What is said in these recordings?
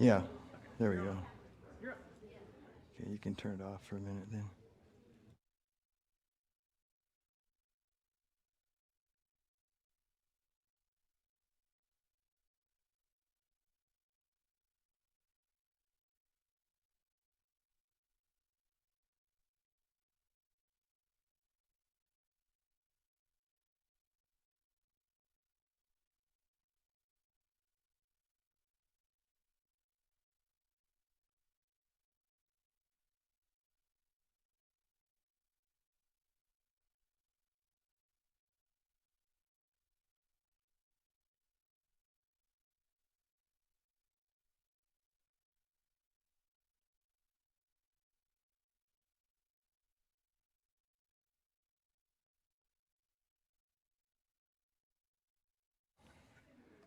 Yeah, there we go. Okay, you can turn it off for a minute then.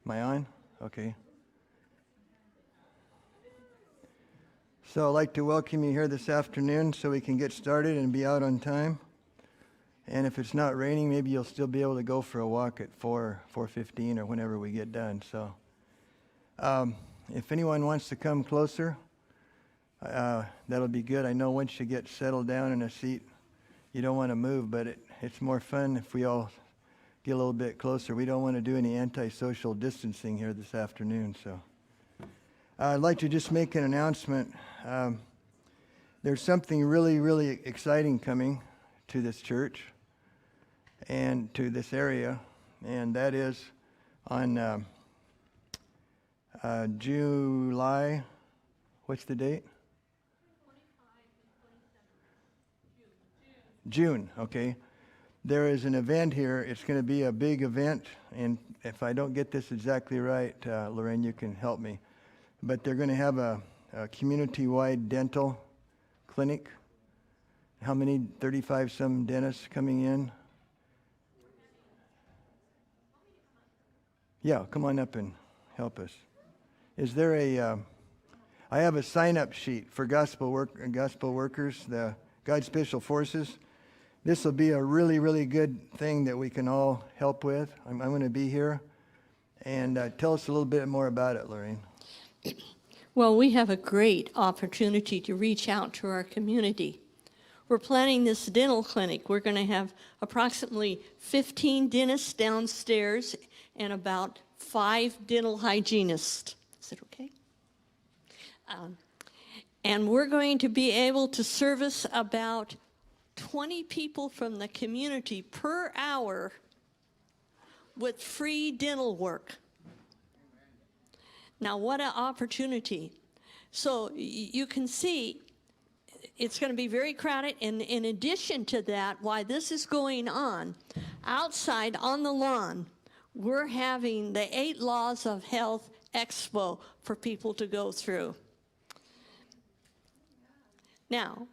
Am I on? Okay. So I'd like to welcome you here this afternoon so we can get started and be out on time. And if it's not raining, maybe you'll still be able to go for a walk at 4:15 or whenever we get done. So if anyone wants to come closer, that'll be good. I know once you get settled down in a seat, you don't want to move, but it's more fun if we all get a little bit closer. We don't want to do any antisocial distancing here this afternoon. So I'd like to just make an announcement. There's something really, really exciting coming to this church and to this area, and that is on July, what's the date? 25 and 27 June, okay. There is an event here. It's going to be a big event, and if I don't get this exactly right, Lorraine, you can help me. But they're going to have a community-wide dental clinic. How many? 35-some dentists coming in? Yeah, come on up and help us. Is there I have a sign-up sheet for gospel workers, the God's Special Forces. This will be a really, really good thing that we can all help with. I'm going to be here. And tell us a little bit more about it, Lorraine. Well, we have a great opportunity to reach out to our community. We're planning this dental clinic. We're going to have approximately 15 dentists downstairs and about 5 dental hygienists. Is it okay? And we're going to be able to service about 20 people from the community per hour with free dental work. Now, what an opportunity. So you can see it's going to be very crowded. And in addition to that, while this is going on, outside on the lawn, we're having the 8 Laws of Health Expo for people to go through. Now,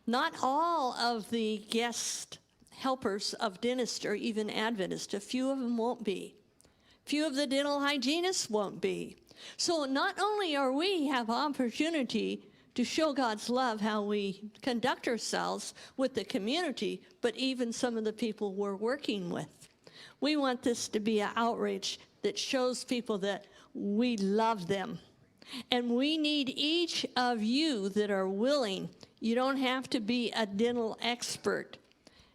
not all of the guest helpers of dentists are even Adventists. A few of them won't be. Few of the dental hygienists won't be. So not only are we have opportunity to show God's love, how we conduct ourselves with the community, but even some of the people we're working with. We want this to be an outreach that shows people that we love them. And we need each of you that are willing. You don't have to be a dental expert.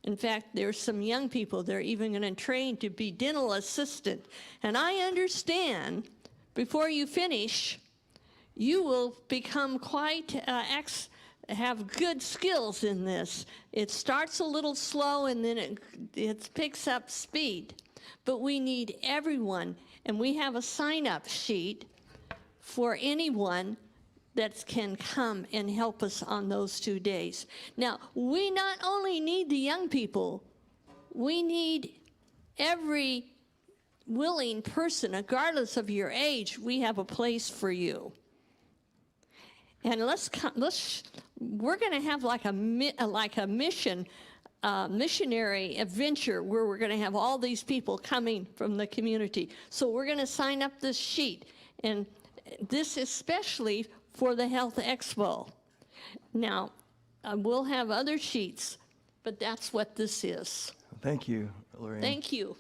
In fact, there's some young people that are even going to train to be dental assistant. And I understand, before you finish, you will become quite have good skills in this. It starts a little slow and then it picks up speed. But we need everyone, and we have a sign-up sheet for anyone that can come and help us on those 2 days. Now, we not only need the young people, we need every willing person, regardless of your age. We have a place for you. And we're going to have like a missionary adventure where we're going to have all these people coming from the community. So we're going to sign up this sheet, and this is especially for the Health Expo. Now, we'll have other sheets, but that's what this is. Thank you, Lorraine. Thank you.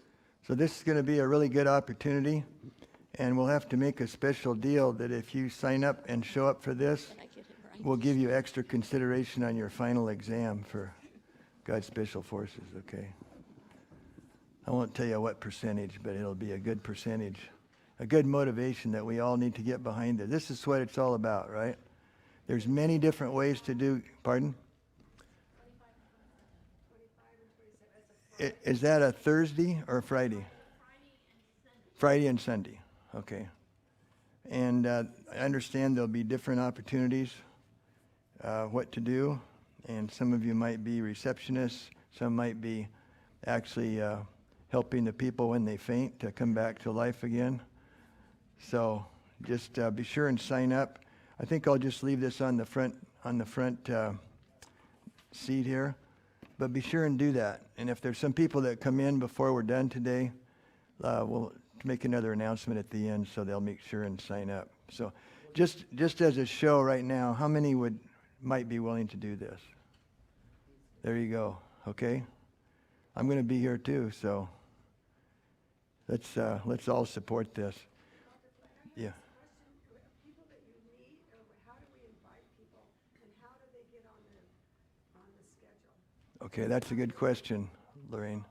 So this is going to be a really good opportunity. And we'll have to make a special deal that if you sign up and show up for this, Did I get it right? we'll give you extra consideration on your final exam for God's Special Forces, okay? I won't tell you what percentage, but it'll be a good percentage, a good motivation that we all need to get behind it. This is what it's all about, right? There's many different ways to do, pardon? Is that a Thursday or a Friday? Friday and Sunday, okay. And I understand there'll be different opportunities, what to do. And some of you might be receptionists. Some might be actually helping the people when they faint to come back to life again. So just be sure and sign up. I think I'll just leave this on the front seat here. But be sure and do that. And if there's some people that come in before we're done today, we'll make another announcement at the end so they'll make sure and sign up. So just as a show right now, how many might be willing to do this? There you go. Okay? I'm going to be here too, so let's all support this. Yeah. People that you meet, or how do we invite people, and how do they get on the schedule? Okay, that's a good question, Lorraine.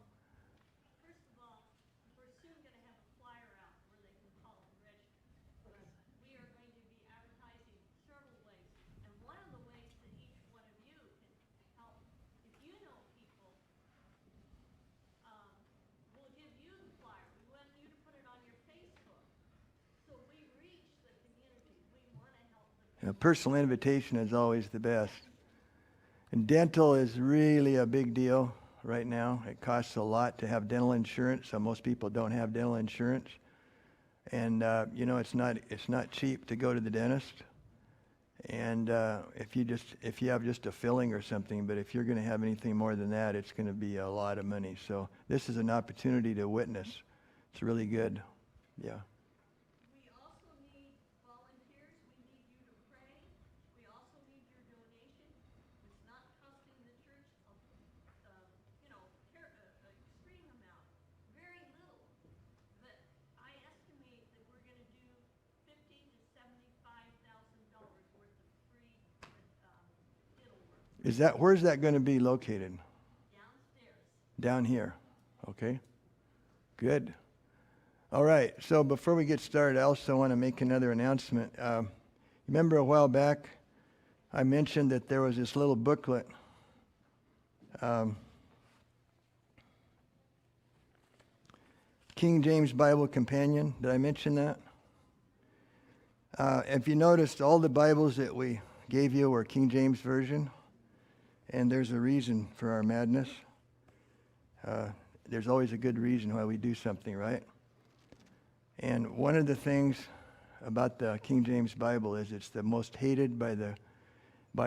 First of all, we're soon going to have a flyer out where they can call and register. We are going to be advertising several ways, and one of the ways that each one of you can help, if you know people, we'll give you the flyer. We want you to put it on your Facebook, so we reach the community. We want to help them. Personal invitation is always the best. And dental is really a big deal right now. It costs a lot to have dental insurance, so most people don't have dental insurance. And it's not cheap to go to the dentist. And if you have just a filling or something, but if you're going to have anything more than that, it's going to be a lot of money. So this is an opportunity to witness. It's really good. Yeah. We also need volunteers. We need you to pray. We also need your donation. It's not costing the church extreme amount, very little. But I estimate that we're going to do $50,000 to $75,000 worth of free dental work Where's that going to be located? downstairs. Down here. Okay. Good. All right. So before we get started, I also want to make another announcement. Remember a while back, I mentioned that there was this little booklet. King James Bible Companion. Did I mention that? If you noticed, all the Bibles that we gave you were King James Version. And there's a reason for our madness. There's always a good reason why we do something, right? And one of the things about the King James Bible is it's the most hated by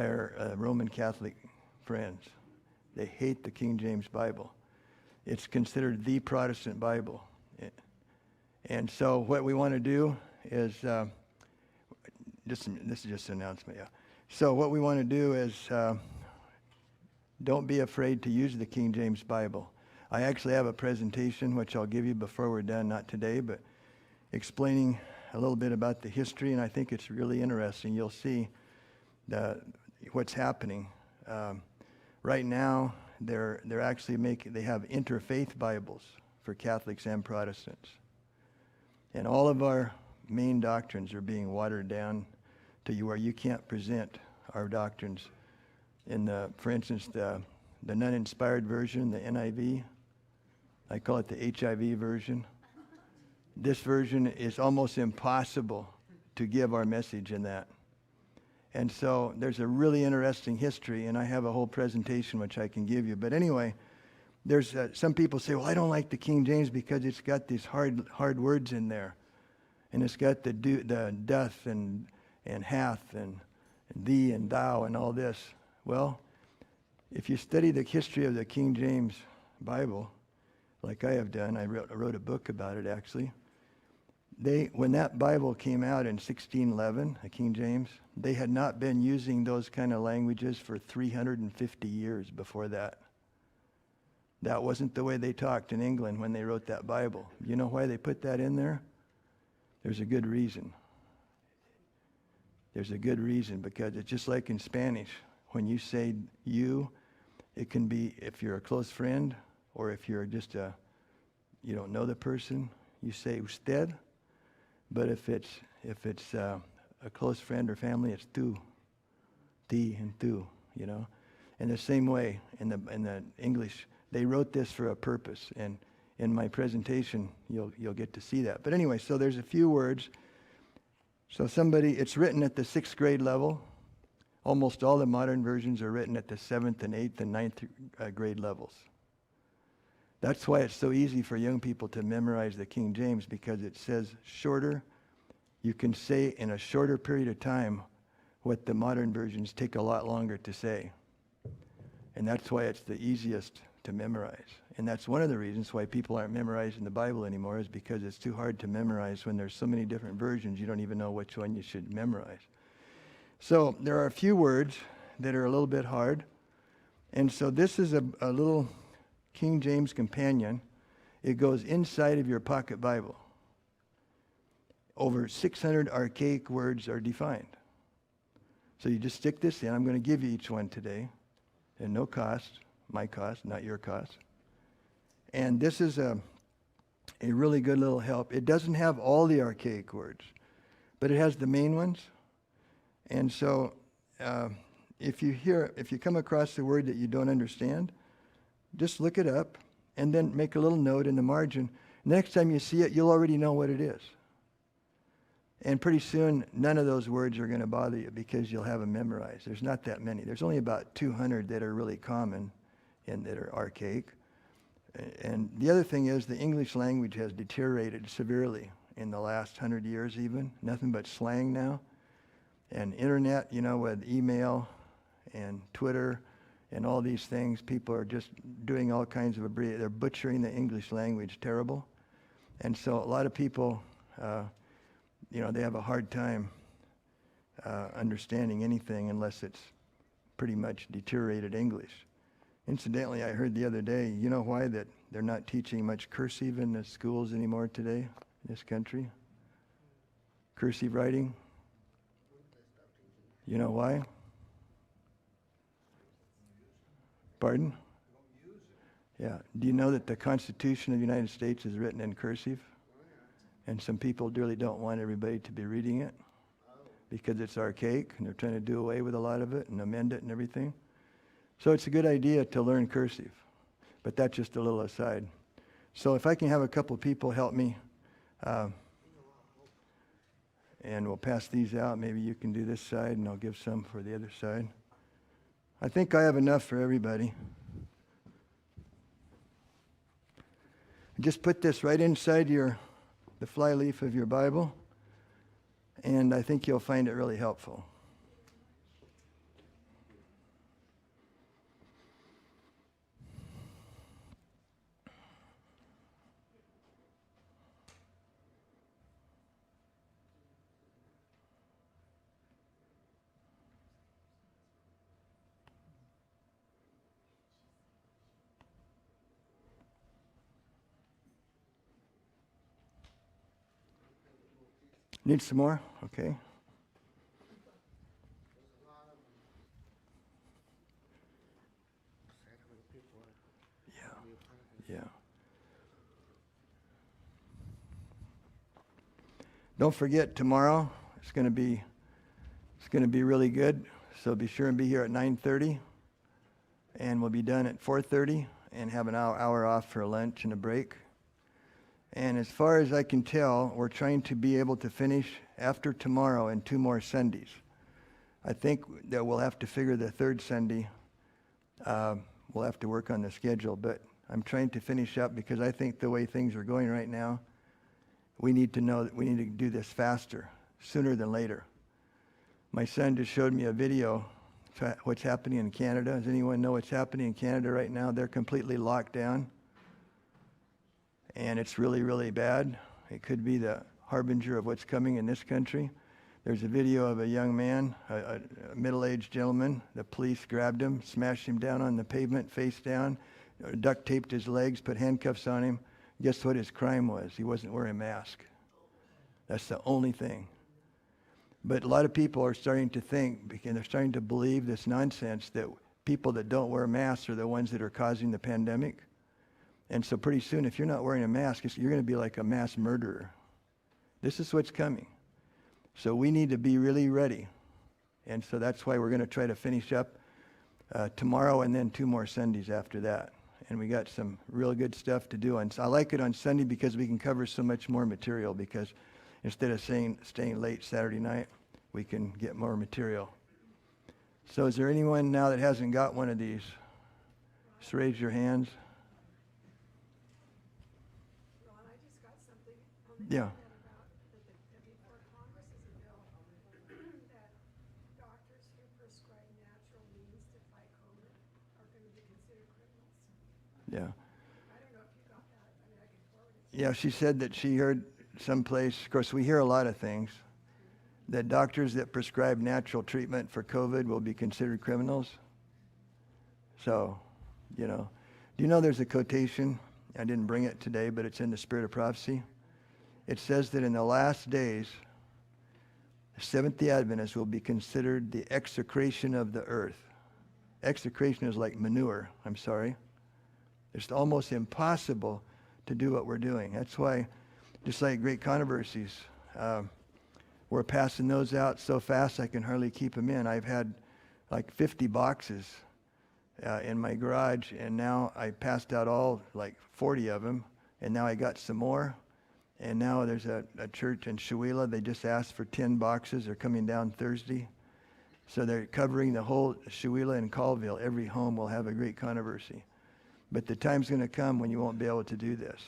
our Roman Catholic friends. They hate the King James Bible. It's considered the Protestant Bible. And so what we want to do is, this is just an announcement, yeah. So what we want to do is don't be afraid to use the King James Bible. I actually have a presentation, which I'll give you before we're done, not today, but explaining a little bit about the history, and I think it's really interesting. You'll see what's happening. Right now, they're actually they have interfaith Bibles for Catholics and Protestants. And all of our main doctrines are being watered down to where you can't present our doctrines for instance, the non-inspired version, the NIV. I call it the HIV version. This version is almost impossible to give our message in that. And so there's a really interesting history, and I have a whole presentation which I can give you. But anyway, there's some people say, well, I don't like the King James because it's got these hard words in there. And it's got the doth and hath and thee and thou and all this. Well, if you study the history of the King James Bible, like I have done, I wrote a book about it actually. When that Bible came out in 1611, the King James, they had not been using those kind of languages for 350 years before that. That wasn't the way they talked in England when they wrote that Bible. You know why they put that in there? There's a good reason. There's a good reason, because it's just like in Spanish. When you say you, it can be if you're a close friend or if you're just you don't know the person, you say usted. But if it's a close friend or family, it's tú, ti and tú, you know. In the same way, in the English, they wrote this for a purpose, and in my presentation, you'll get to see that. But anyway, so there's a few words. So it's written at the 6th grade level. Almost all the modern versions are written at the 7th and 8th and 9th grade levels. That's why it's so easy for young people to memorize the King James, because it says shorter. You can say in a shorter period of time what the modern versions take a lot longer to say. And that's why it's the easiest to memorize. And that's one of the reasons why people aren't memorizing the Bible anymore, is because it's too hard to memorize when there's so many different versions. You don't even know which one you should memorize. So there are a few words that are a little bit hard. And so this is a little King James companion. It goes inside of your pocket Bible. Over 600 archaic words are defined. So you just stick this in. I'm going to give you each one today. And no cost, my cost, not your cost. And this is a really good little help. It doesn't have all the archaic words, but it has the main ones. And so if you come across a word that you don't understand, just look it up and then make a little note in the margin. Next time you see it, you'll already know what it is. And pretty soon, none of those words are going to bother you, because you'll have them memorized. There's not that many. There's only about 200 that are really common and that are archaic. And the other thing is, the English language has deteriorated severely in the last 100 years even. Nothing but slang now. And internet, with email and Twitter and all these things, people are just doing all kinds of they're butchering the English language terrible. And so a lot of people, they have a hard time understanding anything unless it's pretty much deteriorated English. Incidentally, I heard the other day, you know why that they're not teaching much cursive in the schools anymore today in this country? Cursive writing. You know why? Pardon? Yeah. Do you know that the Constitution of the United States is written in cursive? And some people really don't want everybody to be reading it because it's archaic, and they're trying to do away with a lot of it and amend it and everything. So it's a good idea to learn cursive, but that's just a little aside. So if I can have a couple people help me, and we'll pass these out. Maybe you can do this side, and I'll give some for the other side. I think I have enough for everybody. Just put this right inside the flyleaf of your Bible, and I think you'll find it really helpful. Need some more? Okay. Yeah. Don't forget, tomorrow it's going to be really good. So be sure and be here at 9:30, and we'll be done at 4:30, and have an hour off for lunch and a break. And as far as I can tell, we're trying to be able to finish after tomorrow and 2 more Sundays. I think that we'll have to figure the third Sunday. We'll have to work on the schedule, but I'm trying to finish up because I think the way things are going right now, we need to know that we need to do this faster, sooner than later. My son just showed me a video of what's happening in Canada. Does anyone know what's happening in Canada right now? They're completely locked down. And it's really, really bad. It could be the harbinger of what's coming in this country. There's a video of a young man, a middle-aged gentleman. The police grabbed him, smashed him down on the pavement, face down, duct taped his legs, put handcuffs on him. Guess what his crime was? He wasn't wearing a mask. That's the only thing. But a lot of people are starting to think, and they're starting to believe this nonsense that people that don't wear masks are the ones that are causing the pandemic. And so pretty soon, if you're not wearing a mask, you're going to be like a mass murderer. This is what's coming. So we need to be really ready. And so that's why we're going to try to finish up tomorrow and then 2 more Sundays after that. And we got some real good stuff to do. And so I like it on Sunday because we can cover so much more material, because instead of staying late Saturday night, we can get more material. So is there anyone now that hasn't got one of these? Just raise your hands. Ron, I just got something on the Yeah. internet about that before Congress is a bill that doctors who prescribe natural means to fight COVID are going to be considered criminals. Yeah. I don't know if you got that. I mean, I can forward it. Yeah, she said that she heard someplace, of course we hear a lot of things, that doctors that prescribe natural treatment for COVID will be considered criminals. So, do you know there's a quotation? I didn't bring it today, but it's in the Spirit of Prophecy. It says that in the last days, the Seventh-day Adventists will be considered the execration of the earth. Execration is like manure, I'm sorry. It's almost impossible to do what we're doing. That's why, just like Great Controversies, we're passing those out so fast I can hardly keep them in. I've had like 50 boxes in my garage, and now I passed out all like 40 of them, and now I got some more. And now there's a church in Shawila. They just asked for 10 boxes. They're coming down Thursday. So they're covering the whole Shawila and Colville. Every home will have a Great Controversy. But the time's going to come when you won't be able to do this.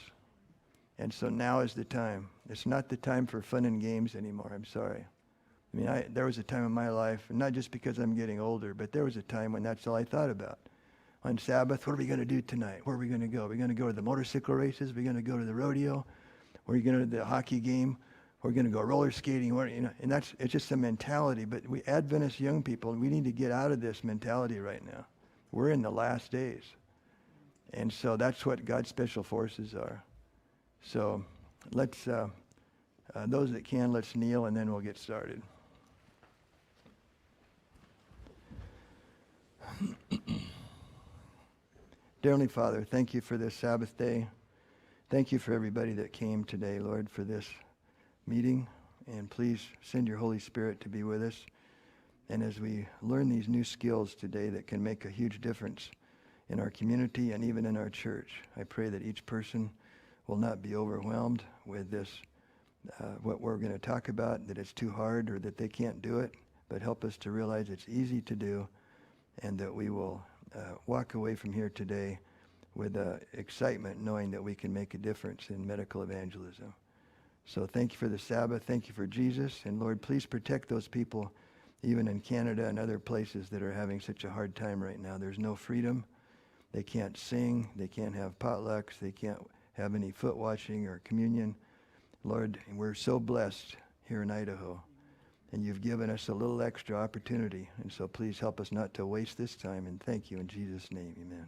And so now is the time. It's not the time for fun and games anymore. I'm sorry. I mean, there was a time in my life, and not just because I'm getting older, but there was a time when that's all I thought about. On Sabbath, what are we going to do tonight? Where are we going to go? Are we going to go to the motorcycle races? Are we going to go to the rodeo? Are we going to the hockey game? We're going to go roller skating. And it's just a mentality. But we Adventist young people, we need to get out of this mentality right now. We're in the last days. And so that's what God's special forces are. So let's, those that can, let's kneel, and then we'll get started. Dear Heavenly Father, thank you for this Sabbath day. Thank you for everybody that came today, Lord, for this meeting. And please send your Holy Spirit to be with us. And as we learn these new skills today that can make a huge difference in our community and even in our church, I pray that each person will not be overwhelmed with this, what we're going to talk about, that it's too hard or that they can't do it, but help us to realize it's easy to do, and that we will walk away from here today with excitement, knowing that we can make a difference in medical evangelism. So thank you for the Sabbath. Thank you for Jesus. And Lord, please protect those people, even in Canada and other places that are having such a hard time right now. There's no freedom. They can't sing. They can't have potlucks. They can't have any foot washing or communion. Lord, we're so blessed here in Idaho. And you've given us a little extra opportunity. And so please help us not to waste this time. And thank you in Jesus' name. Amen.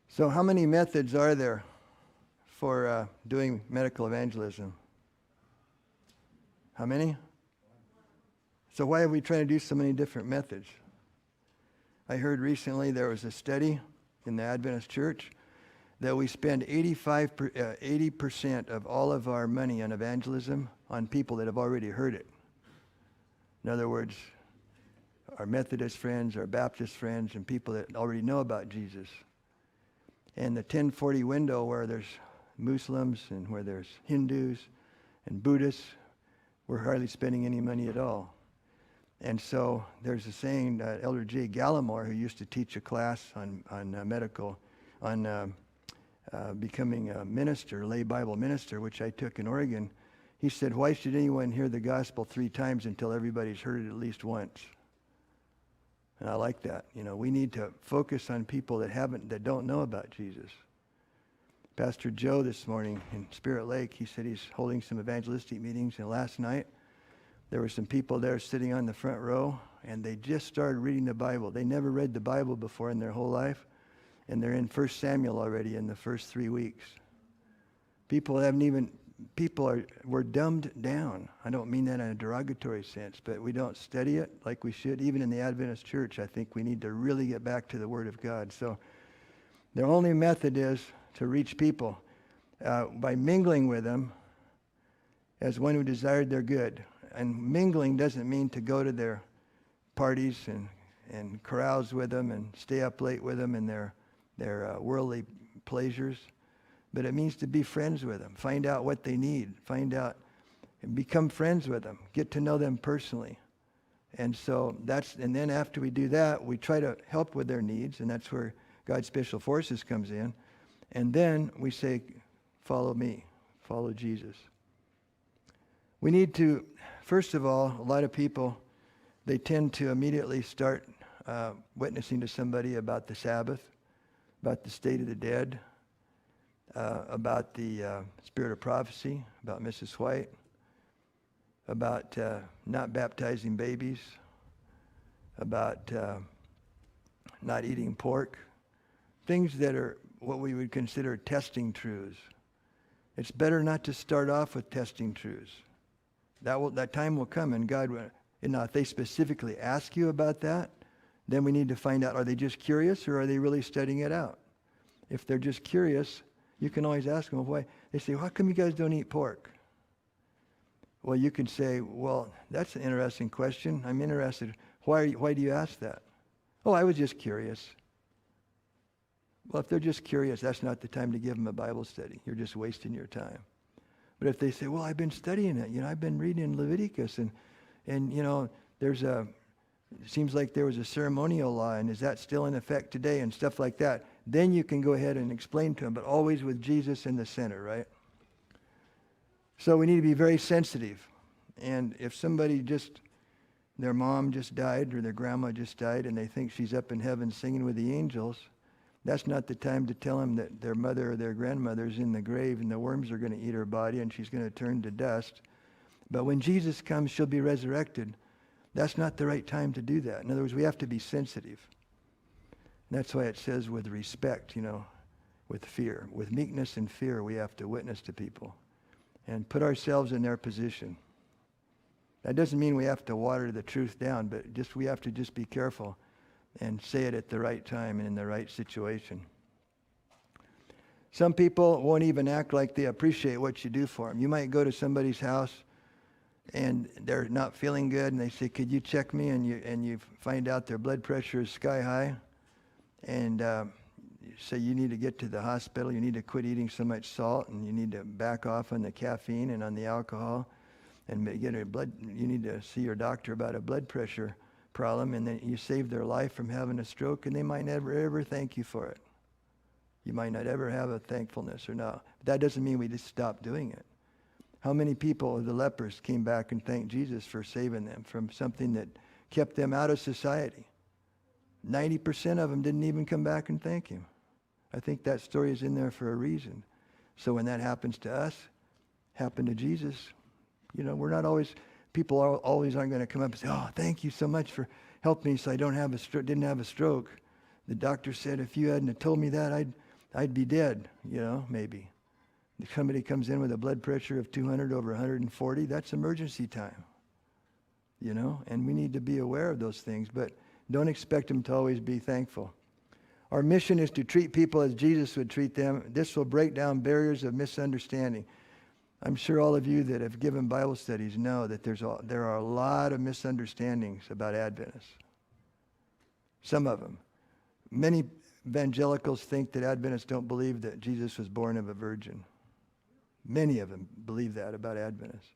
So how many methods are there for doing medical evangelism? How many? So why are we trying to do so many different methods? I heard recently there was a study in the Adventist Church that we spend 80% of all of our money on evangelism on people that have already heard it. In other words, our Methodist friends, our Baptist friends, and people that already know about Jesus. And the 1040 window where there's Muslims and where there's Hindus and Buddhists, we're hardly spending any money at all. And so there's a saying, Elder J. Gallimore, who used to teach a class on becoming a minister, lay Bible minister, which I took in Oregon. He said, why should anyone hear the gospel 3 times until everybody's heard it at least once? And I like that. We need to focus on people that don't know about Jesus. Pastor Joe this morning in Spirit Lake, he said he's holding some evangelistic meetings, and last night There were some people there sitting on the front row, and they just started reading the Bible. They never read the Bible before in their whole life, and they're in 1 Samuel already in the first 3 weeks. We're dumbed down. I don't mean that in a derogatory sense, but we don't study it like we should. Even in the Adventist church, I think we need to really get back to the Word of God. So the only method is to reach people by mingling with them as one who desired their good. And mingling doesn't mean to go to their parties and carouse with them and stay up late with them in their worldly pleasures. But it means to be friends with them, find out what they need, find out and become friends with them, get to know them personally. And so and then after we do that, we try to help with their needs, and that's where God's Special Forces comes in. And then we say, follow me, follow Jesus. We need to, first of all, a lot of people, they tend to immediately start witnessing to somebody about the Sabbath, about the state of the dead, about the spirit of prophecy, about Mrs. White, about not baptizing babies, about not eating pork, things that are what we would consider testing truths. It's better not to start off with testing truths. That time will come, and God will. Now, if they specifically ask you about that, then we need to find out, are they just curious or are they really studying it out? If they're just curious, you can always ask them, why? They say, well, how come you guys don't eat pork? Well, you can say, well, that's an interesting question. I'm interested. Why do you ask that? Oh, I was just curious. Well, if they're just curious, that's not the time to give them a Bible study. You're just wasting your time. But if they say, well, I've been studying it. I've been reading in Leviticus, and it seems like there was a ceremonial law, and is that still in effect today, and stuff like that. Then you can go ahead and explain to them, but always with Jesus in the center, right? So we need to be very sensitive. And if somebody their mom just died or their grandma just died, and they think she's up in heaven singing with the angels, that's not the time to tell them that their mother or their grandmother's in the grave and the worms are going to eat her body and she's going to turn to dust. But when Jesus comes, she'll be resurrected. That's not the right time to do that. In other words, we have to be sensitive. And that's why it says with respect, with fear. With meekness and fear, we have to witness to people and put ourselves in their position. That doesn't mean we have to water the truth down, but we have to just be careful and say it at the right time and in the right situation. Some people won't even act like they appreciate what you do for them. You might go to somebody's house and they're not feeling good, and they say, could you check me? And you find out their blood pressure is sky high, and you say you need to get to the hospital, you need to quit eating so much salt, and you need to back off on the caffeine and on the alcohol, and you need to see your doctor about a blood pressure problem, and then you save their life from having a stroke, and they might never ever thank you for it. You might not ever have a thankfulness or not. But that doesn't mean we just stop doing it. How many people, the lepers, came back and thanked Jesus for saving them from something that kept them out of society? 90% of them didn't even come back and thank him. I think that story is in there for a reason. So when that happens to us, happened to Jesus, people always aren't going to come up and say, oh, thank you so much for helping me so I didn't have a stroke. The doctor said, if you hadn't have told me that, I'd be dead, maybe. If somebody comes in with a blood pressure of 200 over 140, that's emergency time, and we need to be aware of those things, but don't expect them to always be thankful. Our mission is to treat people as Jesus would treat them. This will break down barriers of misunderstanding. I'm sure all of you that have given Bible studies know that there are a lot of misunderstandings about Adventists. Some of them. Many evangelicals think that Adventists don't believe that Jesus was born of a virgin. Many of them believe that about Adventists.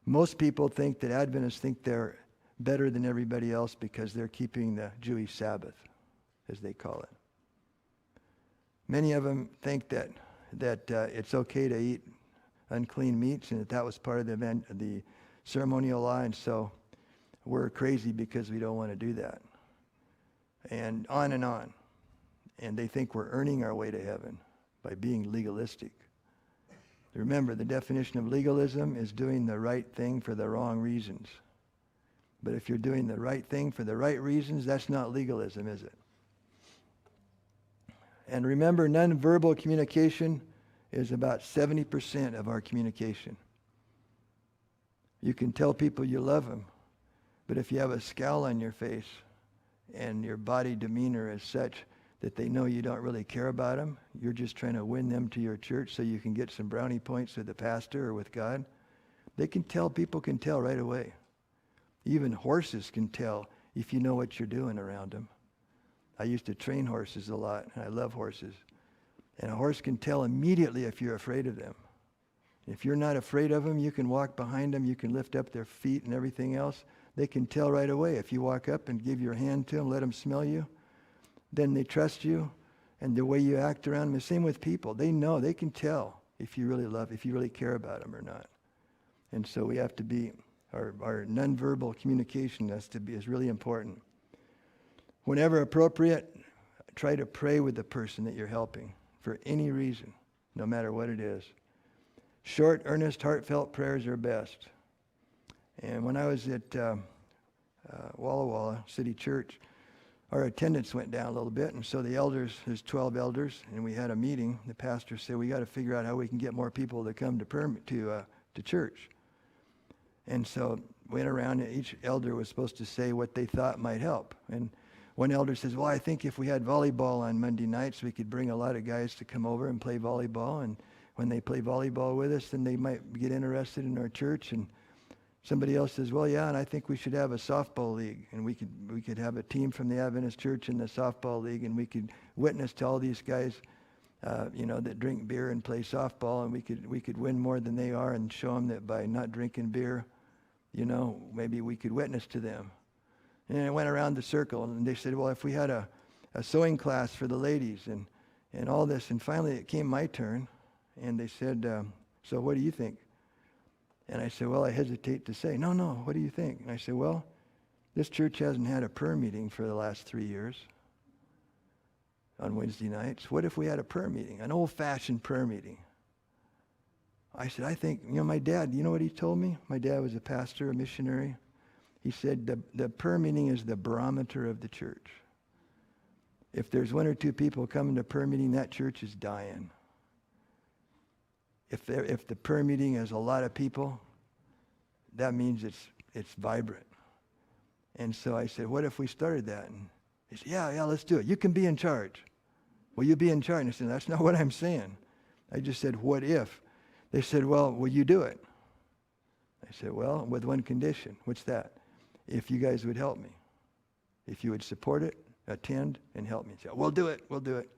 Most people think that Adventists think they're better than everybody else because they're keeping the Jewish Sabbath, as they call it. Many of them think that it's okay to eat unclean meats, and that was part of the ceremonial law, and so we're crazy because we don't want to do that. And on and on. And they think we're earning our way to heaven by being legalistic. Remember, the definition of legalism is doing the right thing for the wrong reasons. But if you're doing the right thing for the right reasons, that's not legalism, is it? And remember, nonverbal communication is about 70% of our communication. You can tell people you love them, but if you have a scowl on your face and your body demeanor is such that they know you don't really care about them, you're just trying to win them to your church so you can get some brownie points with the pastor or with God, people can tell right away. Even horses can tell if you know what you're doing around them. I used to train horses a lot, and I love horses. And a horse can tell immediately if you're afraid of them. If you're not afraid of them, you can walk behind them, you can lift up their feet and everything else. They can tell right away. If you walk up and give your hand to them, let them smell you, then they trust you, and the way you act around them. The same with people. They know, they can tell if you really care about them or not. And so we have to be, our nonverbal communication is really important. Whenever appropriate, try to pray with the person that you're helping for any reason, no matter what it is. Short, earnest, heartfelt prayers are best. And when I was at Walla Walla City Church, our attendance went down a little bit, and so the elders, there's 12 elders, and we had a meeting. The pastor said, we got to figure out how we can get more people to come to church. And so went around, and each elder was supposed to say what they thought might help. And one elder says, well, I think if we had volleyball on Monday nights, we could bring a lot of guys to come over and play volleyball. And when they play volleyball with us, then they might get interested in our church. And somebody else says, well, yeah, and I think we should have a softball league. And we could have a team from the Adventist church in the softball league, and we could witness to all these guys, that drink beer and play softball, and we could win more than they are and show them that by not drinking beer, maybe we could witness to them. And I went around the circle, and they said, well, if we had a sewing class for the ladies and all this. And finally it came my turn, and they said, so what do you think? And I said, well, I hesitate to say, no, what do you think? And I said, well, this church hasn't had a prayer meeting for the last 3 years on Wednesday nights. What if we had a prayer meeting, an old-fashioned prayer meeting? I said, I think, my dad, you know what he told me? My dad was a pastor, a missionary. He said the prayer meeting is the barometer of the church. If there's one or two people coming to prayer meeting, that church is dying. If the prayer meeting has a lot of people, that means it's vibrant. And so I said, what if we started that? And he said, yeah, let's do it. You can be in charge. Will you be in charge? And I said, that's not what I'm saying. I just said, what if? They said, well, will you do it? I said, well, with one condition. What's that? If you guys would help me. If you would support it, attend, and help me. I said, we'll do it.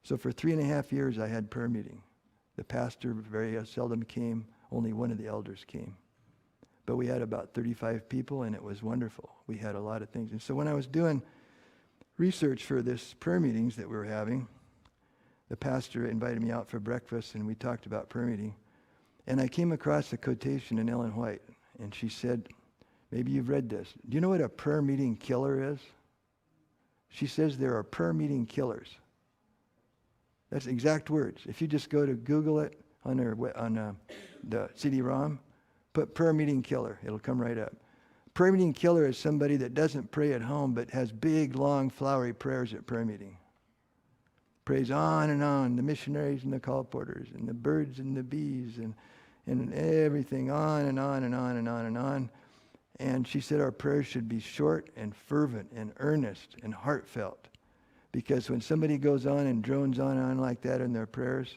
So for 3.5 years, I had prayer meeting. The pastor very seldom came. Only one of the elders came. But we had about 35 people, and it was wonderful. We had a lot of things. And so when I was doing research for this prayer meetings that we were having, the pastor invited me out for breakfast, and we talked about prayer meeting. And I came across a quotation in Ellen White, and she said, maybe you've read this. Do you know what a prayer meeting killer is? She says there are prayer meeting killers. That's exact words. If you just go to Google it on the CD-ROM, put prayer meeting killer. It'll come right up. Prayer meeting killer is somebody that doesn't pray at home but has big, long, flowery prayers at prayer meeting. Prays on and on, the missionaries and the colporteurs and the birds and the bees and everything, on and on and on and on and on. And she said our prayers should be short and fervent and earnest and heartfelt. Because when somebody goes on and drones on and on like that in their prayers,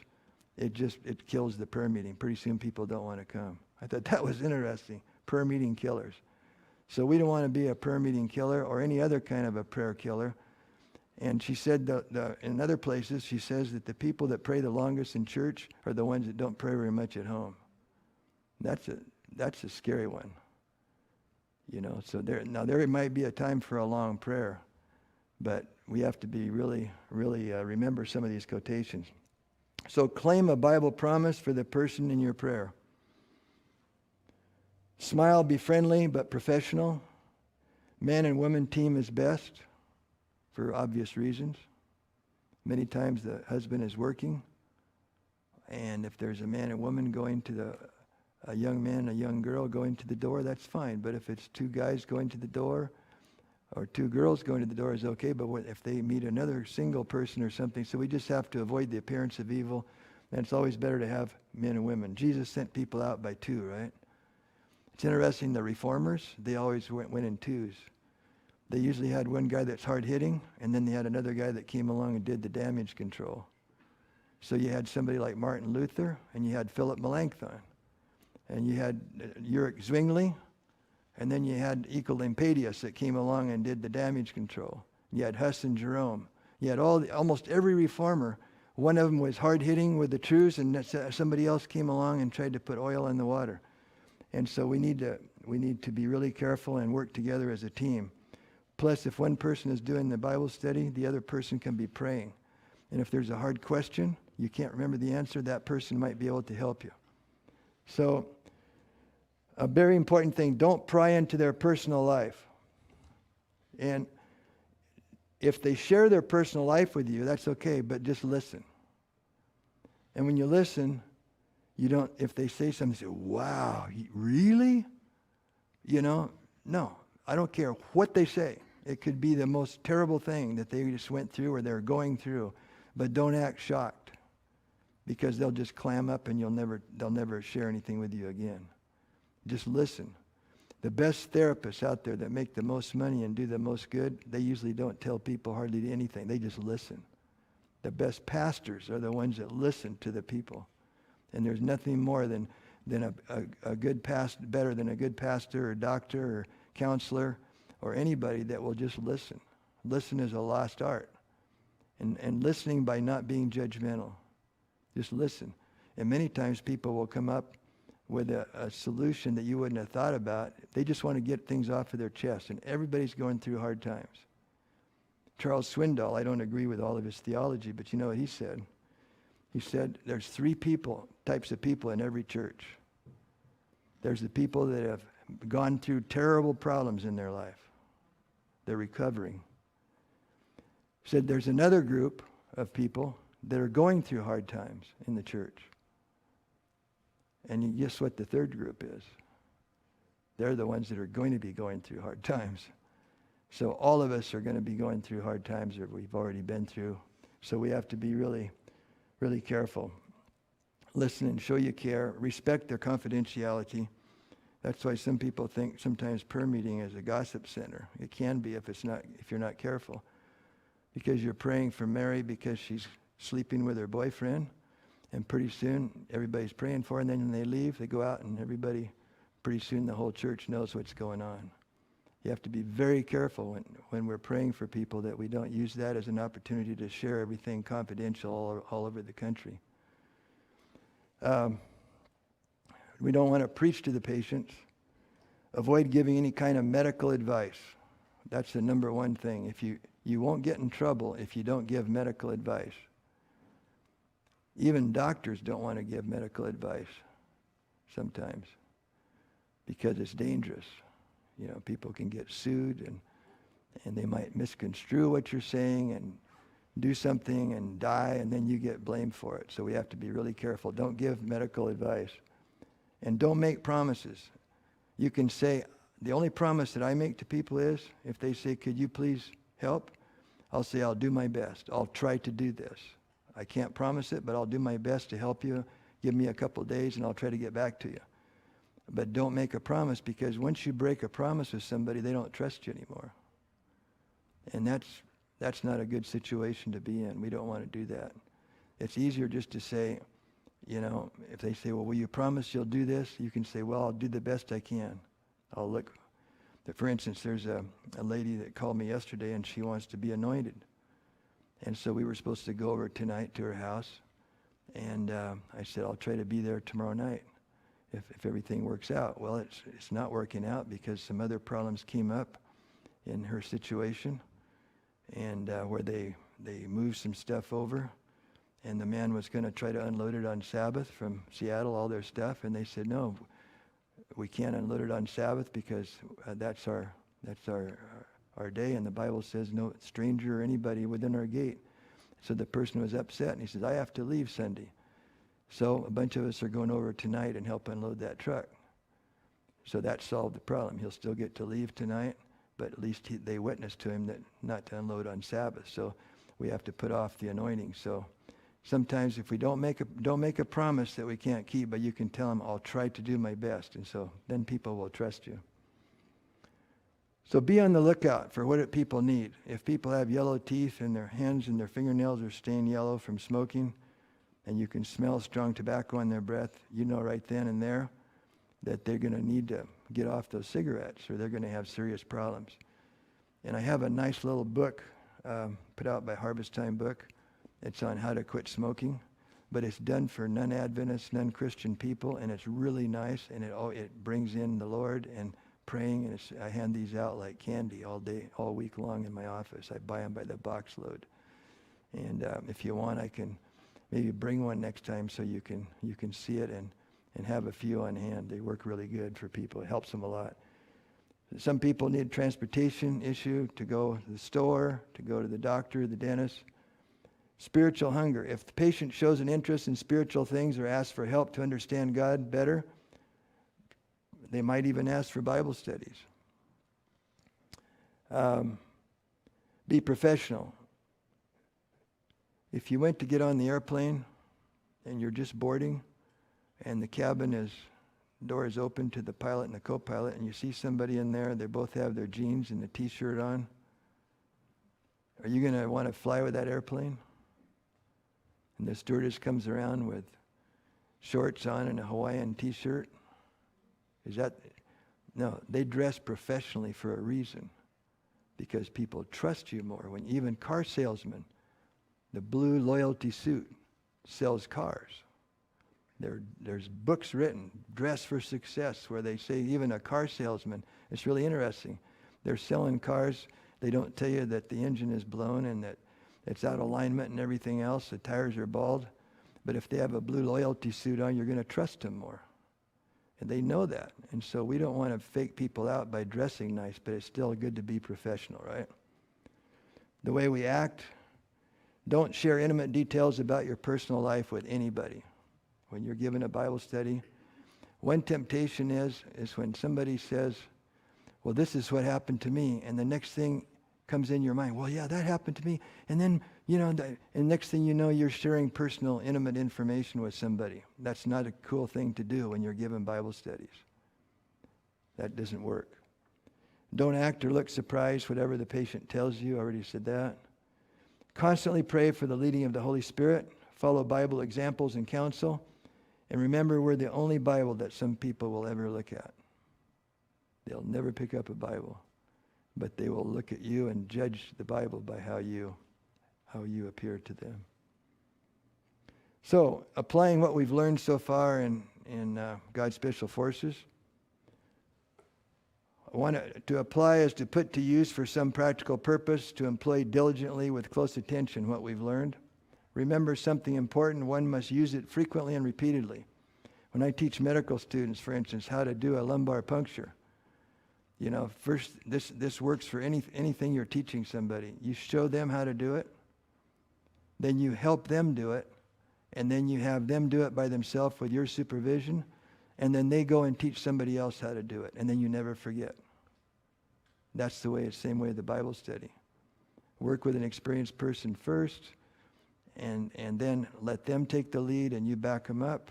it kills the prayer meeting. Pretty soon people don't want to come. I thought that was interesting. Prayer meeting killers. So we don't want to be a prayer meeting killer or any other kind of a prayer killer. And she said in other places, she says that the people that pray the longest in church are the ones that don't pray very much at home. That's a scary one. So there might be a time for a long prayer, but we have to be really, really remember some of these quotations. So claim a Bible promise for the person in your prayer. Smile, be friendly, but professional. Man and woman team is best for obvious reasons. Many times the husband is working And if there's a man and woman going to a young man, a young girl going to the door, that's fine. But if it's two guys going to the door or two girls going to the door is okay. But if they meet another single person or something, so we just have to avoid the appearance of evil. And it's always better to have men and women. Jesus sent people out by two, right? It's interesting, the reformers, they always went in twos. They usually had one guy that's hard-hitting, and then they had another guy that came along and did the damage control. So you had somebody like Martin Luther, and you had Philip Melanchthon, and you had Ulrich Zwingli, and then you had Ecolampadius that came along and did the damage control. You had Huss and Jerome. You had almost every reformer. One of them was hard-hitting with the truths, and somebody else came along and tried to put oil in the water. And so we need to be really careful and work together as a team. Plus, if one person is doing the Bible study, the other person can be praying. And if there's a hard question, you can't remember the answer, that person might be able to help you. So, a very important thing, don't pry into their personal life. And if they share their personal life with you, that's okay, but just listen. And when you listen, you don't, if they say something, say, wow, really? No, I don't care what they say. It could be the most terrible thing that they just went through or they're going through, but don't act shocked, because they'll just clam up and they'll never share anything with you again. Just listen. The best therapists out there that make the most money and do the most good, they usually don't tell people hardly anything. They just listen. The best pastors are the ones that listen to the people. And there's nothing more than a good pastor, better than a good pastor or doctor or counselor or anybody that will just listen. Listen is a lost art. And listening by not being judgmental. Just listen. And many times people will come up with a solution that you wouldn't have thought about. They just want to get things off of their chest. And everybody's going through hard times. Charles Swindoll, I don't agree with all of his theology, but you know what he said? He said there's three types of people in every church. There's the people that have gone through terrible problems in their life. They're recovering. He said there's another group of people that are going through hard times in the church. And you guess what the third group is? They're the ones that are going to be going through hard times. So all of us are going to be going through hard times that we've already been through. So we have to be really, really careful. Listen and show you care. Respect their confidentiality. That's why some people think sometimes prayer meeting is a gossip center. It can be if you're not careful. Because you're praying for Mary because she's sleeping with her boyfriend, and pretty soon everybody's praying for her, and then when they leave, they go out and pretty soon the whole church knows what's going on. You have to be very careful when we're praying for people that we don't use that as an opportunity to share everything confidential all over the country. We don't want to preach to the patients. Avoid giving any kind of medical advice. That's the number one thing. You won't get in trouble if you don't give medical advice. Even doctors don't want to give medical advice sometimes because it's dangerous. People can get sued and they might misconstrue what you're saying and do something and die, and then you get blamed for it. So we have to be really careful. Don't give medical advice. And don't make promises. You can say, the only promise that I make to people is, if they say, could you please help? I'll say, I'll do my best. I'll try to do this. I can't promise it, but I'll do my best to help you. Give me a couple days and I'll try to get back to you. But don't make a promise, because once you break a promise with somebody, they don't trust you anymore. And that's not a good situation to be in. We don't want to do that. It's easier just to say, if they say, well, will you promise you'll do this? You can say, well, I'll do the best I can. I'll look. For instance, there's a lady that called me yesterday and she wants to be anointed. And so we were supposed to go over tonight to her house. And I said, I'll try to be there tomorrow night if everything works out. Well, it's not working out because some other problems came up in her situation, and where they moved some stuff over, and the man was going to try to unload it on Sabbath from Seattle, all their stuff, and they said, no, we can't unload it on Sabbath because that's our day, and the Bible says no stranger or anybody within our gate. So the person was upset, and he says, I have to leave Sunday. So a bunch of us are going over tonight and help unload that truck. So that solved the problem. He'll still get to leave tonight, but at least they witnessed to him that not to unload on Sabbath. So we have to put off the anointing. So sometimes if we don't make a promise that we can't keep, but you can tell them, I'll try to do my best. And so then people will trust you. So be on the lookout for what people need. If people have yellow teeth and their hands and their fingernails are stained yellow from smoking, and you can smell strong tobacco in their breath, you know right then and there that they're going to need to get off those cigarettes or they're going to have serious problems. And I have a nice little book put out by Harvest Time Book. It's on how to quit smoking, but it's done for non-Adventist, non-Christian people, and it's really nice, and it brings in the Lord and praying, and I hand these out like candy all day, all week long in my office. I buy them by the box load. And if you want, I can maybe bring one next time so you can see it and have a few on hand. They work really good for people. It helps them a lot. Some people need transportation issue to go to the store, to go to the doctor, the dentist. Spiritual hunger. If the patient shows an interest in spiritual things or asks for help to understand God better, they might even ask for Bible studies. Be professional. If you went to get on the airplane and you're just boarding and the door is open to the pilot and the co-pilot, and you see somebody in there, they both have their jeans and a t-shirt on, are you going to want to fly with that airplane? And the stewardess comes around with shorts on and a Hawaiian t-shirt? No, they dress professionally for a reason, because people trust you more. When even car salesmen, the blue loyalty suit sells cars. There's books written, Dress for Success, where they say even a car salesman, it's really interesting. They're selling cars. They don't tell you that the engine is blown and that it's out of alignment and everything else. The tires are bald. But if they have a blue loyalty suit on, you're going to trust them more. And they know that. And so we don't want to fake people out by dressing nice, but it's still good to be professional, right? The way we act, don't share intimate details about your personal life with anybody. When you're given a Bible study, one temptation is when somebody says, well, this is what happened to me, and the next thing comes in your mind, well, yeah, that happened to me, and then, and next thing you know, you're sharing personal, intimate information with somebody. That's not a cool thing to do when you're given Bible studies. That doesn't work. Don't act or look surprised, whatever the patient tells you. I already said that. Constantly pray for the leading of the Holy Spirit. Follow Bible examples and counsel. And remember, we're the only Bible that some people will ever look at. They'll never pick up a Bible, but they will look at you and judge the Bible by how you appear to them. So, applying what we've learned so far in God's Special Forces, I want to apply is to put to use for some practical purpose, to employ diligently with close attention what we've learned. Remember something important, one must use it frequently and repeatedly. When I teach medical students, for instance, how to do a lumbar puncture, first, this works for anything you're teaching somebody. You show them how to do it, then you help them do it, and then you have them do it by themselves with your supervision, and then they go and teach somebody else how to do it, and then you never forget. That's the way, it's the same way the Bible study. Work with an experienced person first, and then let them take the lead and you back them up,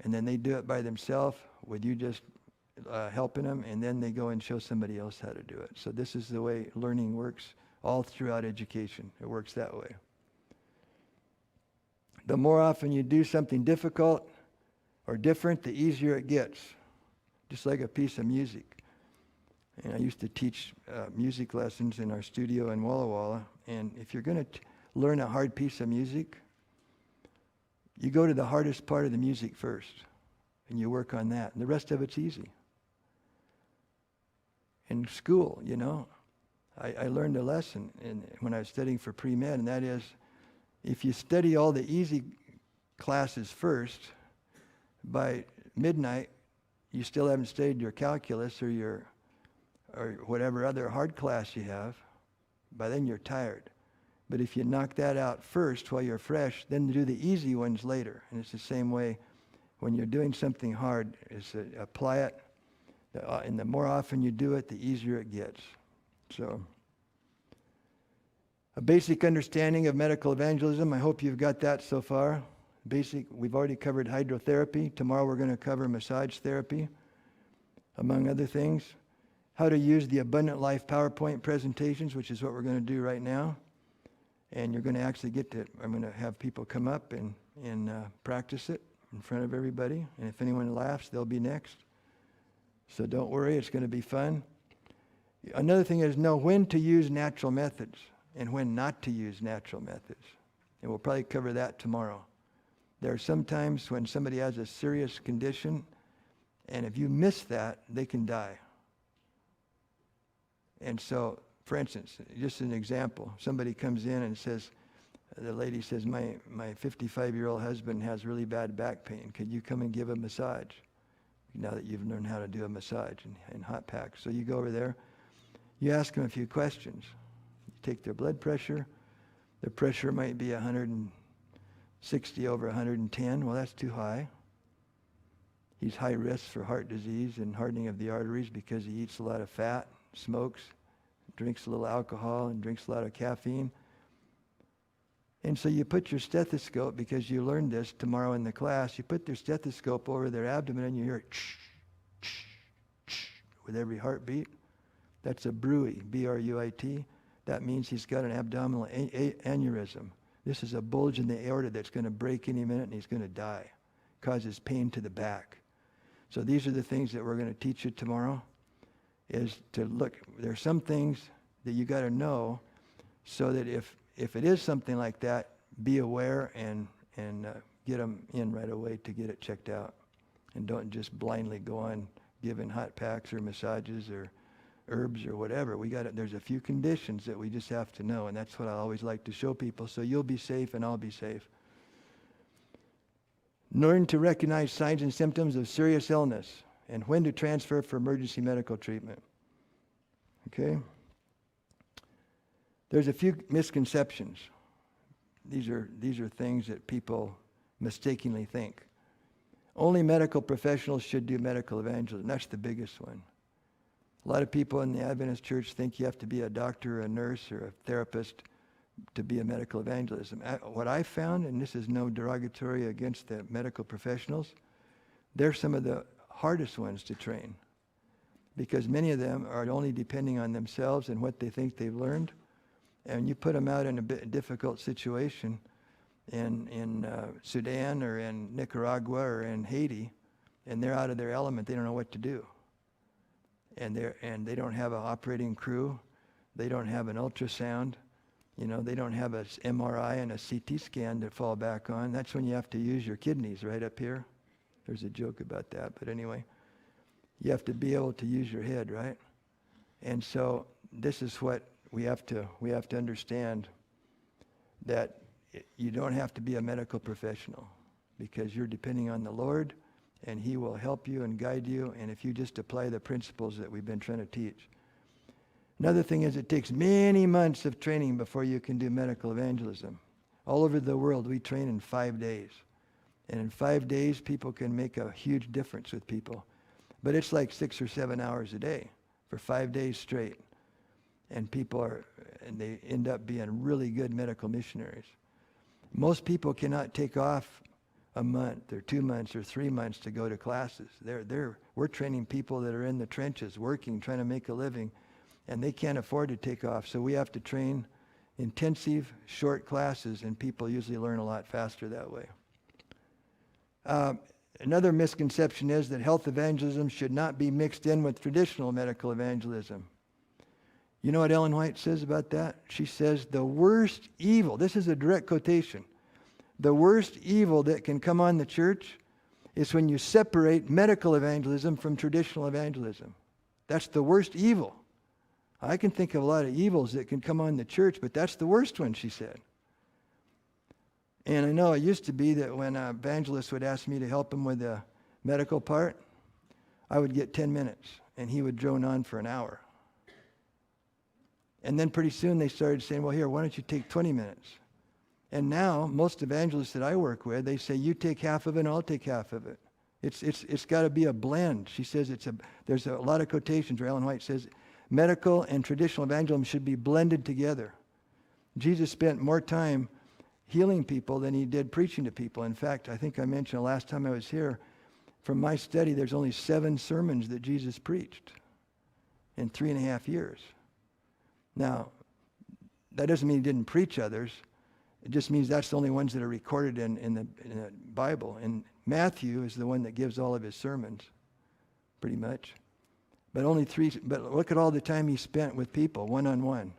and then they do it by themselves with you just helping them, and then they go and show somebody else how to do it. So this is the way learning works all throughout education. It works that way. The more often you do something difficult or different, the easier it gets. Just like a piece of music. And I used to teach music lessons in our studio in Walla Walla, and if you're going to learn a hard piece of music, you go to the hardest part of the music first, and you work on that, and the rest of it's easy. In school, I learned a lesson when I was studying for pre-med, and that is, if you study all the easy classes first, by midnight, you still haven't studied your calculus or whatever other hard class you have. By then you're tired. But if you knock that out first while you're fresh, then do the easy ones later. And it's the same way when you're doing something hard, is apply it. And the more often you do it, the easier it gets. So, a basic understanding of medical evangelism. I hope you've got that so far. We've already covered hydrotherapy. Tomorrow we're going to cover massage therapy, among other things. How to use the Abundant Life PowerPoint presentations, which is what we're going to do right now. And you're going to actually I'm going to have people come up and practice it in front of everybody. And if anyone laughs, they'll be next. So don't worry, it's going to be fun. Another thing is know when to use natural methods and when not to use natural methods. And we'll probably cover that tomorrow. There are some times when somebody has a serious condition, and if you miss that, they can die. And so, for instance, just an example, somebody comes in and says, the lady says, my 55-year-old husband has really bad back pain. Could you come and give a massage? Now that you've learned how to do a massage and hot pack. So you go over there, you ask them a few questions. You take their blood pressure. Their pressure might be 160 over 110. Well, that's too high. He's high risk for heart disease and hardening of the arteries because he eats a lot of fat, smokes, drinks a little alcohol, and drinks a lot of caffeine. And so you put your stethoscope, because you learned this tomorrow in the class, you put their stethoscope over their abdomen and you hear it with every heartbeat. That's a bruit, B-R-U-I-T. That means he's got an abdominal aneurysm. This is a bulge in the aorta that's going to break any minute and he's going to die. Causes pain to the back. So these are the things that we're going to teach you tomorrow, is to look. There are some things that you got to know so that if it is something like that, be aware and get them in right away to get it checked out. And don't just blindly go on giving hot packs or massages or herbs or whatever. There's a few conditions that we just have to know, and that's what I always like to show people, so you'll be safe and I'll be safe. Learn to recognize signs and symptoms of serious illness and when to transfer for emergency medical treatment. Okay? There's a few misconceptions. These are things that people mistakenly think. Only medical professionals should do medical evangelism. That's the biggest one. A lot of people in the Adventist church think you have to be a doctor, a nurse, or a therapist to be a medical evangelism. What I found, and this is no derogatory against the medical professionals, they're some of the hardest ones to train, because many of them are only depending on themselves and what they think they've learned. And you put them out in a difficult situation in Sudan or in Nicaragua or in Haiti, and they're out of their element. They don't know what to do. And they don't have an operating crew. They don't have an ultrasound. They don't have an MRI and a CT scan to fall back on. That's when you have to use your kidneys right up here. There's a joke about that, but anyway. You have to be able to use your head, right? And so this is what we have to understand, that you don't have to be a medical professional, because you're depending on the Lord, and He will help you and guide you, and if you just apply the principles that we've been trying to teach. Another thing is, it takes many months of training before you can do medical evangelism. All over the world, we train in 5 days. And in 5 days, people can make a huge difference with people. But it's like 6 or 7 hours a day for 5 days straight. And they end up being really good medical missionaries. Most people cannot take off a month or 2 months or 3 months to go to classes. We're training people that are in the trenches, working, trying to make a living, and they can't afford to take off. So we have to train intensive, short classes, and people usually learn a lot faster that way. Another misconception is that health evangelism should not be mixed in with traditional medical evangelism. You know what Ellen White says about that? She says, the worst evil, this is a direct quotation, the worst evil that can come on the church is when you separate medical evangelism from traditional evangelism. That's the worst evil. I can think of a lot of evils that can come on the church, but that's the worst one, she said. And I know it used to be that when an evangelist would ask me to help him with the medical part, I would get 10 minutes, and he would drone on for an hour. And then pretty soon they started saying, well, here, why don't you take 20 minutes? And now most evangelists that I work with, they say, you take half of it and I'll take half of it. It's got to be a blend. She says there's a lot of quotations where Ellen White says medical and traditional evangelism should be blended together. Jesus spent more time healing people than he did preaching to people. In fact, I think I mentioned the last time I was here, from my study, there's only 7 sermons that Jesus preached in 3.5 years. Now, that doesn't mean he didn't preach others. It just means that's the only ones that are recorded in the Bible. And Matthew is the one that gives all of his sermons, pretty much. But only 3, but look at all the time he spent with people, one-on-one,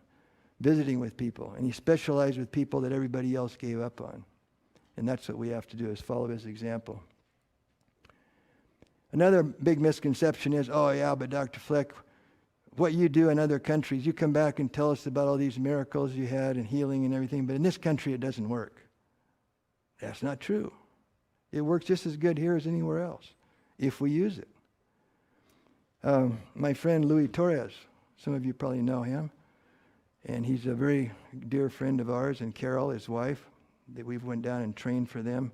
visiting with people. And he specialized with people that everybody else gave up on. And that's what we have to do, is follow his example. Another big misconception is, oh yeah, but Dr. Fleck, what you do in other countries, you come back and tell us about all these miracles you had and healing and everything, but in this country it doesn't work. That's not true. It works just as good here as anywhere else, if we use it. My friend Louis Torres, some of you probably know him, and he's a very dear friend of ours, and Carol, his wife, that we've went down and trained for them.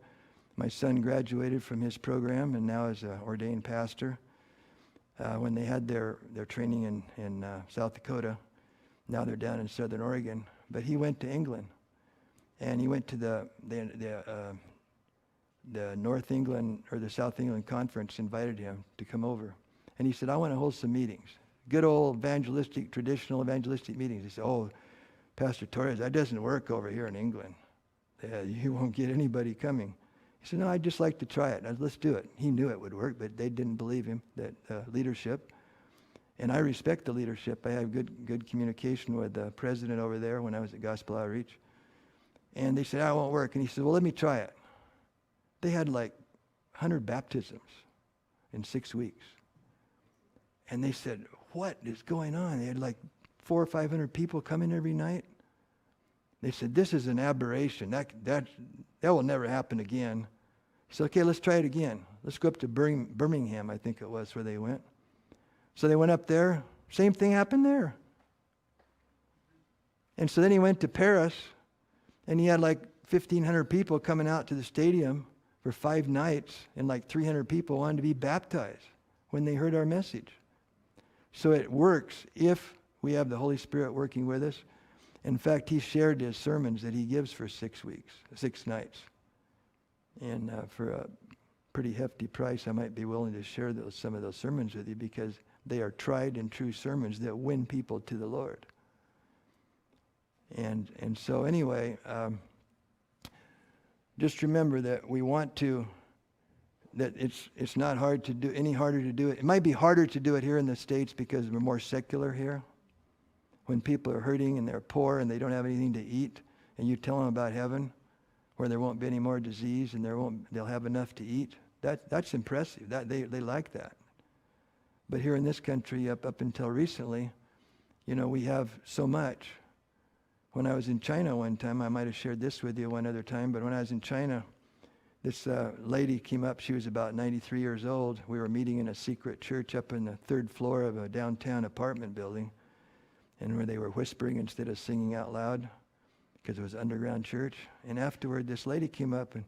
My son graduated from his program and now is an ordained pastor. When they had their training in South Dakota, now they're down in Southern Oregon. But he went to England, and he went to the North England or the South England Conference, invited him to come over. And he said, I want to hold some meetings. Good old evangelistic, traditional evangelistic meetings. He said, oh, Pastor Torres, that doesn't work over here in England. You won't get anybody coming. He said, no, I'd just like to try it. Let's do it. He knew it would work, but they didn't believe him, that leadership. And I respect the leadership. I have good communication with the president over there when I was at Gospel Outreach. And they said, it won't work. And he said, well, let me try it. They had like 100 baptisms in 6 weeks. And they said, what is going on? They had like 400 or 500 people come in every night. They said, this is an aberration. That will never happen again. He said, okay, let's try it again. Let's go up to Birmingham, I think it was, where they went. So they went up there. Same thing happened there. And so then he went to Paris, and he had like 1,500 people coming out to the stadium for 5 nights, and like 300 people wanted to be baptized when they heard our message. So it works if we have the Holy Spirit working with us. In fact, he shared his sermons that he gives for 6 weeks, 6 nights. And for a pretty hefty price, I might be willing to share some of those sermons with you, because they are tried and true sermons that win people to the Lord. And so anyway, just remember that we want to, that it's not hard to do, any harder to do it. It might be harder to do it here in the States because we're more secular here. When people are hurting and they're poor and they don't have anything to eat, and you tell them about heaven, where there won't be any more disease and they'll have enough to eat, that's impressive. They like that. But here in this country, up until recently, we have so much. When I was in China one time, I might have shared this with you one other time, but when I was in China, this lady came up. She was about 93 years old. We were meeting in a secret church up in the 3rd floor of a downtown apartment building, and where they were whispering instead of singing out loud, because it was underground church. And afterward, this lady came up and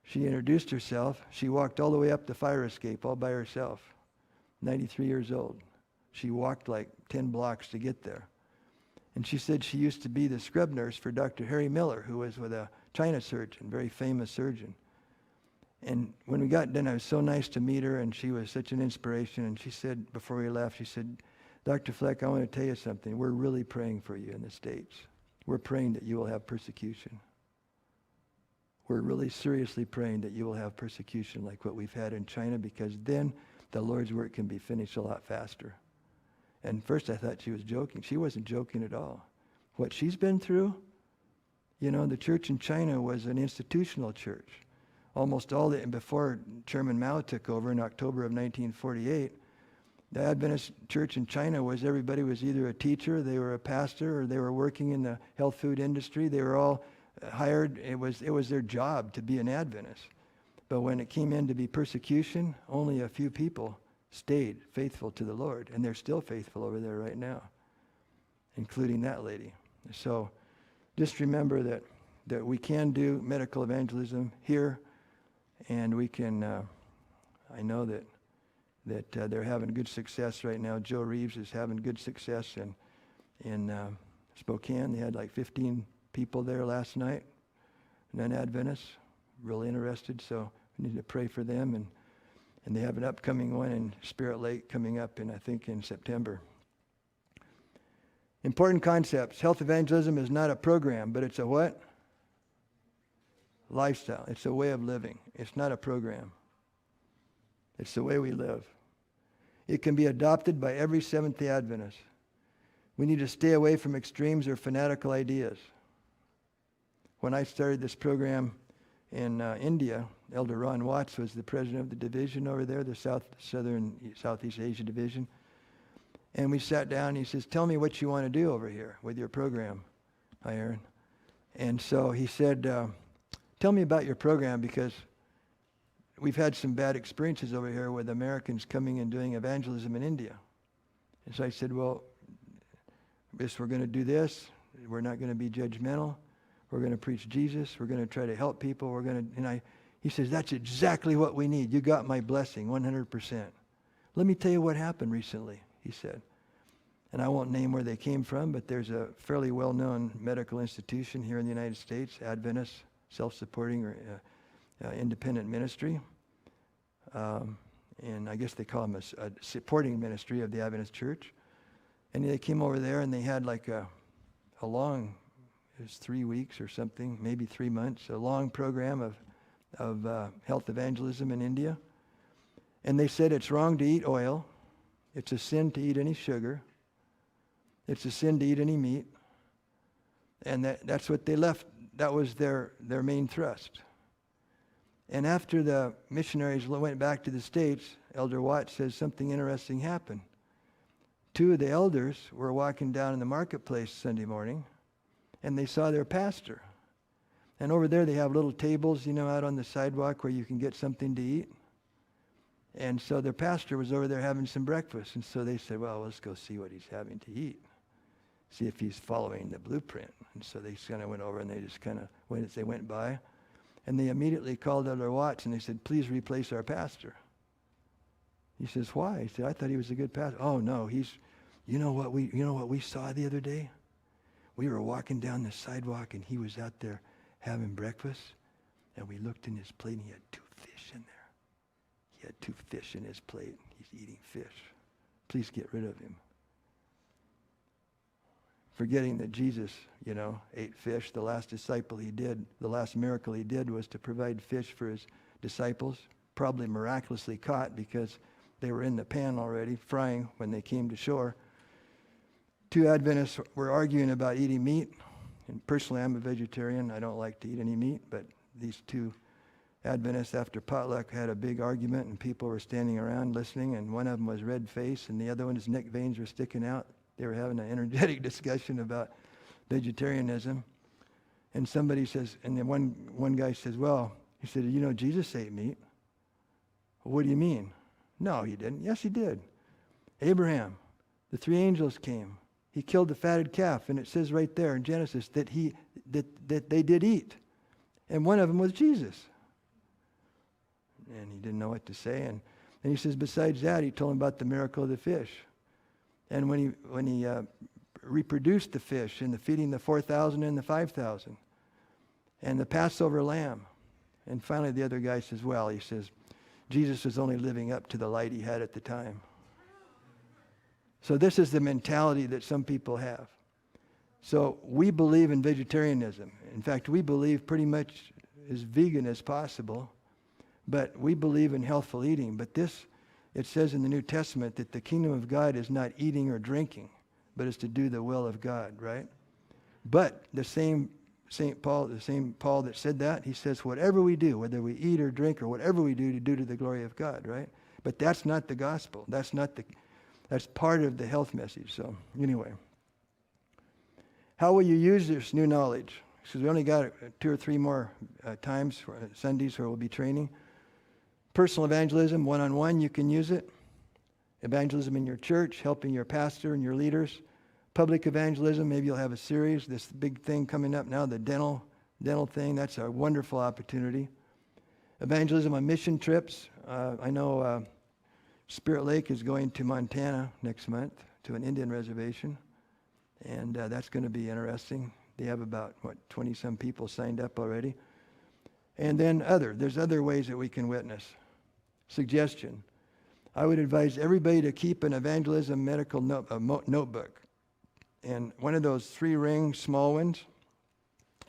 she introduced herself. She walked all the way up the fire escape all by herself, 93 years old. She walked like 10 blocks to get there. And she said she used to be the scrub nurse for Dr. Harry Miller, who was with a China surgeon, very famous surgeon. And when we got done, it was so nice to meet her, and she was such an inspiration. And she said, before we left, she said, Dr. Fleck, I want to tell you something. We're really praying for you in the States. We're praying that you will have persecution. We're really seriously praying that you will have persecution like what we've had in China, because then the Lord's work can be finished a lot faster. And first I thought she was joking. She wasn't joking at all. What she's been through, the church in China was an institutional church. Almost all before Chairman Mao took over in October of 1948, the Adventist church in China was, everybody was either a teacher, they were a pastor, or they were working in the health food industry. They were all hired. It was their job to be an Adventist. But when it came in to be persecution, only a few people stayed faithful to the Lord, and they're still faithful over there right now. including that lady. So just remember that we can do medical evangelism here, and we can, I know that they're having good success right now. Joe Reeves is having good success in Spokane. They had like 15 people there last night, non-Adventists, really interested, so we need to pray for them. And they have an upcoming one in Spirit Lake coming up I think in September. Important concepts. Health evangelism is not a program, but it's a what? Lifestyle. It's a way of living. It's not a program. It's the way we live. It can be adopted by every Seventh-day Adventist. We need to stay away from extremes or fanatical ideas. When I started this program in India, Elder Ron Watts was the president of the division over there, the Southeast Asia division. And we sat down and he says, tell me what you want to do over here with your program. Hi, Aaron. And so he said, tell me about your program, because we've had some bad experiences over here with Americans coming and doing evangelism in India. And so I said, well, we're going to do this. We're not going to be judgmental. We're going to preach Jesus. We're going to try to help people. He says, that's exactly what we need. You got my blessing, 100%. Let me tell you what happened recently, he said. And I won't name where they came from, but there's a fairly well-known medical institution here in the United States, Adventist, self-supporting or independent ministry. And I guess they call them a supporting ministry of the Adventist Church. And they came over there and they had like a long, it was 3 weeks or something, maybe 3 months, a long program of health evangelism in India. And they said it's wrong to eat oil. It's a sin to eat any sugar. It's a sin to eat any meat. And that's what they left. That was their main thrust. And after the missionaries went back to the States, Elder Watt says something interesting happened. 2 of the elders were walking down in the marketplace Sunday morning, and they saw their pastor. And over there they have little tables, out on the sidewalk where you can get something to eat. And so their pastor was over there having some breakfast. And so they said, well, let's go see what he's having to eat. See if he's following the blueprint. And so they kind of went over and they just kind of went as they went by. And they immediately called Elder Watts and they said, please replace our pastor. He says, why? He said, I thought he was a good pastor. Oh no, you know what we saw the other day? We were walking down the sidewalk and he was out there having breakfast, and we looked in his plate and he had 2 fish in there. He had 2 fish in his plate. He's eating fish. Please get rid of him. Forgetting that Jesus, ate fish. The last miracle he did was to provide fish for his disciples, probably miraculously caught because they were in the pan already, frying when they came to shore. 2 Adventists were arguing about eating meat. And personally, I'm a vegetarian. I don't like to eat any meat, but these 2 Adventists after potluck had a big argument, and people were standing around listening, and one of them was red-faced, and the other one, his neck veins were sticking out. They were having an energetic discussion about vegetarianism. And somebody says, and then one guy says, well, he said, Jesus ate meat. Well, what do you mean? No, he didn't. Yes, he did. Abraham, the 3 angels came. He killed the fatted calf, and it says right there in Genesis that they did eat. And one of them was Jesus. And he didn't know what to say. And he says, besides that, he told him about the miracle of the fish. And when he reproduced the fish in the feeding the 4,000 and the 5,000, and the Passover lamb. And finally the other guy says, well, he says, Jesus was only living up to the light he had at the time. So this is the mentality that some people have. So we believe in vegetarianism. In fact, we believe pretty much as vegan as possible, but we believe in healthful eating. But it says in the New Testament that the kingdom of God is not eating or drinking, but is to do the will of God, right? But the same Paul that said that, he says, whatever we do, whether we eat or drink or whatever we do, to do to the glory of God, right? But that's not the gospel. That's part of the health message. So anyway, how will you use this new knowledge? Because we only got 2 or 3 more times for Sundays where we'll be training. Personal evangelism, one-on-one, you can use it. Evangelism in your church, helping your pastor and your leaders. Public evangelism, maybe you'll have a series. This big thing coming up now, the dental thing, that's a wonderful opportunity. Evangelism on mission trips. I know Spirit Lake is going to Montana next month to an Indian reservation, and that's going to be interesting. They have about, 20-some people signed up already. And then there's other ways that we can witness. Suggestion. I would advise everybody to keep an evangelism medical notebook. And one of those 3-ring small ones,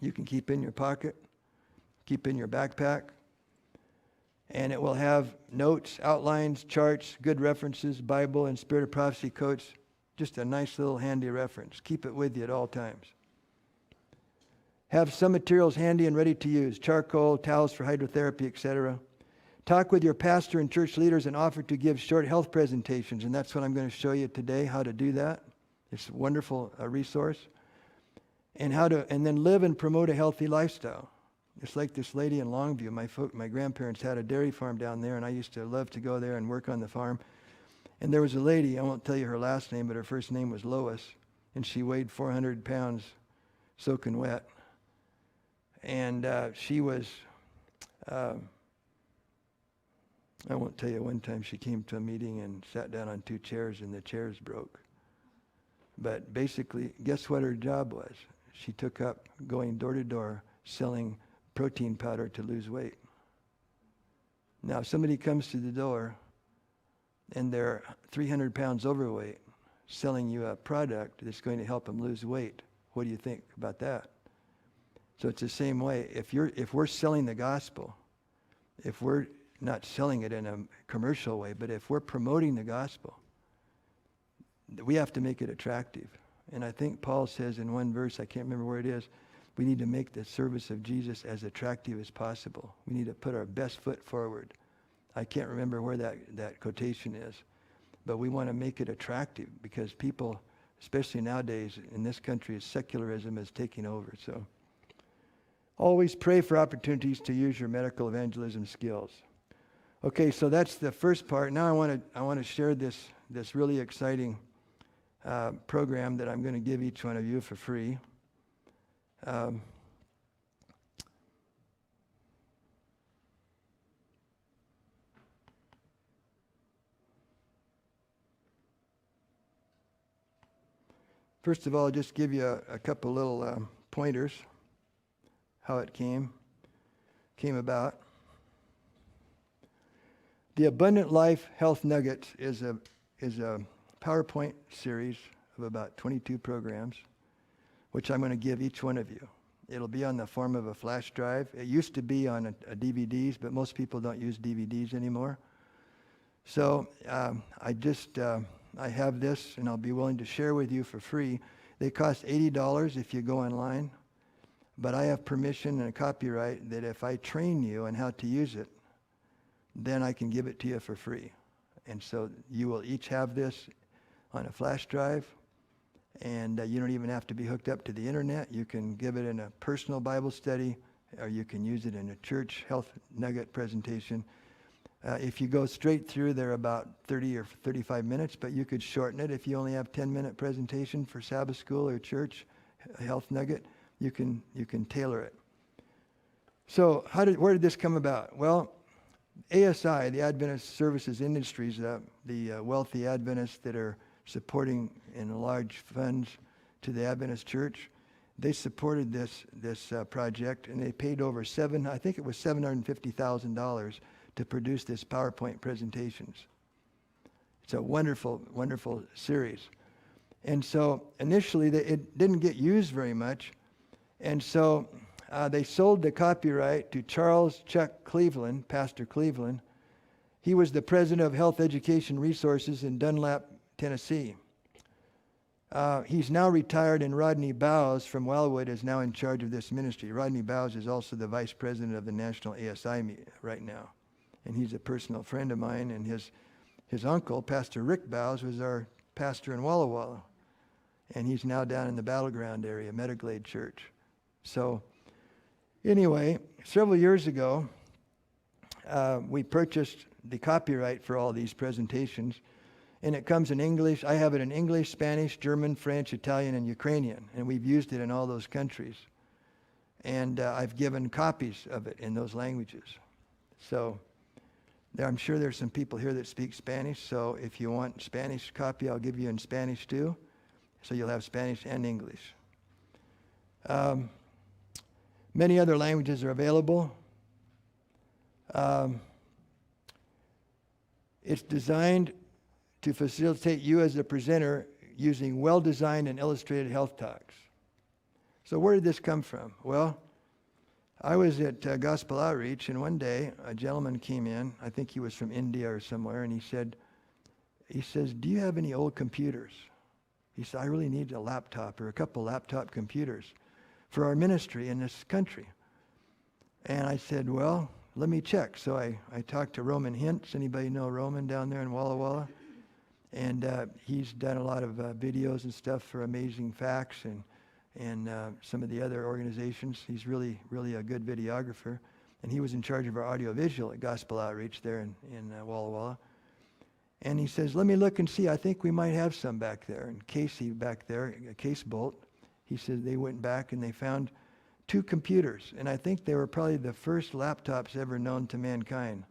you can keep in your pocket, keep in your backpack. And it will have notes, outlines, charts, good references, Bible and Spirit of Prophecy quotes. Just a nice little handy reference. Keep it with you at all times. Have some materials handy and ready to use. Charcoal, towels for hydrotherapy, etc. Talk with your pastor and church leaders and offer to give short health presentations. And that's what I'm going to show you today, how to do that. It's a wonderful resource. And then live and promote a healthy lifestyle. It's like this lady in Longview. My grandparents had a dairy farm down there, and I used to love to go there and work on the farm. And there was a lady, I won't tell you her last name, but her first name was Lois, and she weighed 400 pounds soaking wet. And she was, I won't tell you, one time she came to a meeting and sat down on 2 chairs, and the chairs broke. But basically, guess what her job was? She took up going door to door selling protein powder to lose weight. Now, if somebody comes to the door and they're 300 pounds overweight, selling you a product that's going to help them lose weight, what do you think about that? So it's the same way. If we're selling the gospel, if we're not selling it in a commercial way, but if we're promoting the gospel, we have to make it attractive. And I think Paul says in one verse, I can't remember where it is, we need to make the service of Jesus as attractive as possible. We need to put our best foot forward. I can't remember where that quotation is, but we want to make it attractive because people, especially nowadays in this country, secularism is taking over. So always pray for opportunities to use your medical evangelism skills. Okay, so that's the first part. Now I want to share this really exciting program that I'm going to give each one of you for free. First of all, I'll just give you a couple little pointers, how it came about. The Abundant Life Health Nuggets is a PowerPoint series of about 22 programs, which I'm going to give each one of you. It'll be on the form of a flash drive. It used to be on a DVDs, but most people don't use DVDs anymore. So I have this, and I'll be willing to share with you for free. They cost $80 if you go online, but I have permission and a copyright that if I train you on how to use it, then I can give it to you for free. And so you will each have this on a flash drive, and you don't even have to be hooked up to the internet. You can give it in a personal Bible study, or you can use it in a church health nugget presentation. If you go straight through, they're about 30 or 35 minutes, but you could shorten it. If you only have 10-minute presentation for Sabbath school or church health nugget, you can tailor it. So where did this come about? Well, ASI, the Adventist Services Industries, the wealthy Adventists that are supporting in large funds to the Adventist Church, they supported this project, and they paid over I think it was $750,000 to produce this PowerPoint presentations. It's a wonderful, wonderful series. And so initially it didn't get used very much, and so they sold the copyright to Charles Chuck Cleveland, Pastor Cleveland. He was the president of Health Education Resources in Dunlap, Tennessee. He's now retired, and Rodney Bowes from Wildwood is now in charge of this ministry. Rodney Bowes is also the vice president of the National ASI right now. And he's a personal friend of mine, and his uncle, Pastor Rick Bowes, was our pastor in Walla Walla. And he's now down in the Battleground area, Metaglade Church. So anyway, several years ago, we purchased the copyright for all these presentations, And it comes in English. I have it in English, Spanish, German, French, Italian, and Ukrainian. And we've used it in all those countries. And I've given copies of it in those languages. So I'm sure there's some people here that speak Spanish. So if you want Spanish copy, I'll give you in Spanish too. So you'll have Spanish and English. Many other languages are available. It's designed to facilitate you as a presenter using well-designed and illustrated health talks. So where did this come from? Well, I was at Gospel Outreach, and one day a gentleman came in. I think he was from India or somewhere, and he says, do you have any old computers? He said, I really need a laptop or a couple laptop computers for our ministry in this country. And I said, well, let me check. So I talked to Roman Hintz. Anybody know Roman down there in Walla Walla? And he's done a lot of videos and stuff for Amazing Facts and some of the other organizations. He's really, really a good videographer. And he was in charge of our audiovisual at Gospel Outreach there in Walla Walla. And he says, let me look and see. I think we might have some back there. And Casey back there, Case Bolt, he said they went back and they found 2 computers. And I think they were probably the first laptops ever known to mankind.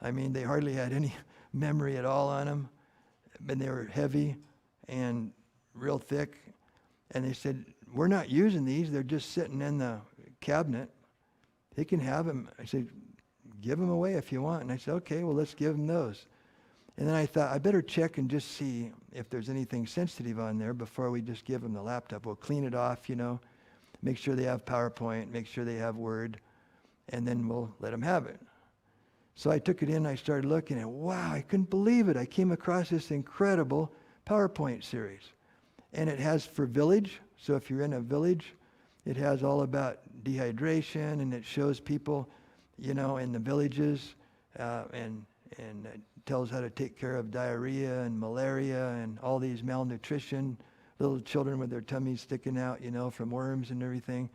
I mean, they hardly had any memory at all on them. But they were heavy and real thick. And they said, we're not using these. They're just sitting in the cabinet. They can have them. I said, give them away if you want. And I said, okay, well, let's give them those. And then I thought, I better check and just see if there's anything sensitive on there before we just give them the laptop. We'll clean it off, make sure they have PowerPoint, make sure they have Word, and then we'll let them have it. So I took it in, I started looking, and wow, I couldn't believe it. I came across this incredible PowerPoint series. And it has for village, so if you're in a village, it has all about dehydration, and it shows people, in the villages, and it tells how to take care of diarrhea and malaria and all these malnutrition, little children with their tummies sticking out, from worms and everything.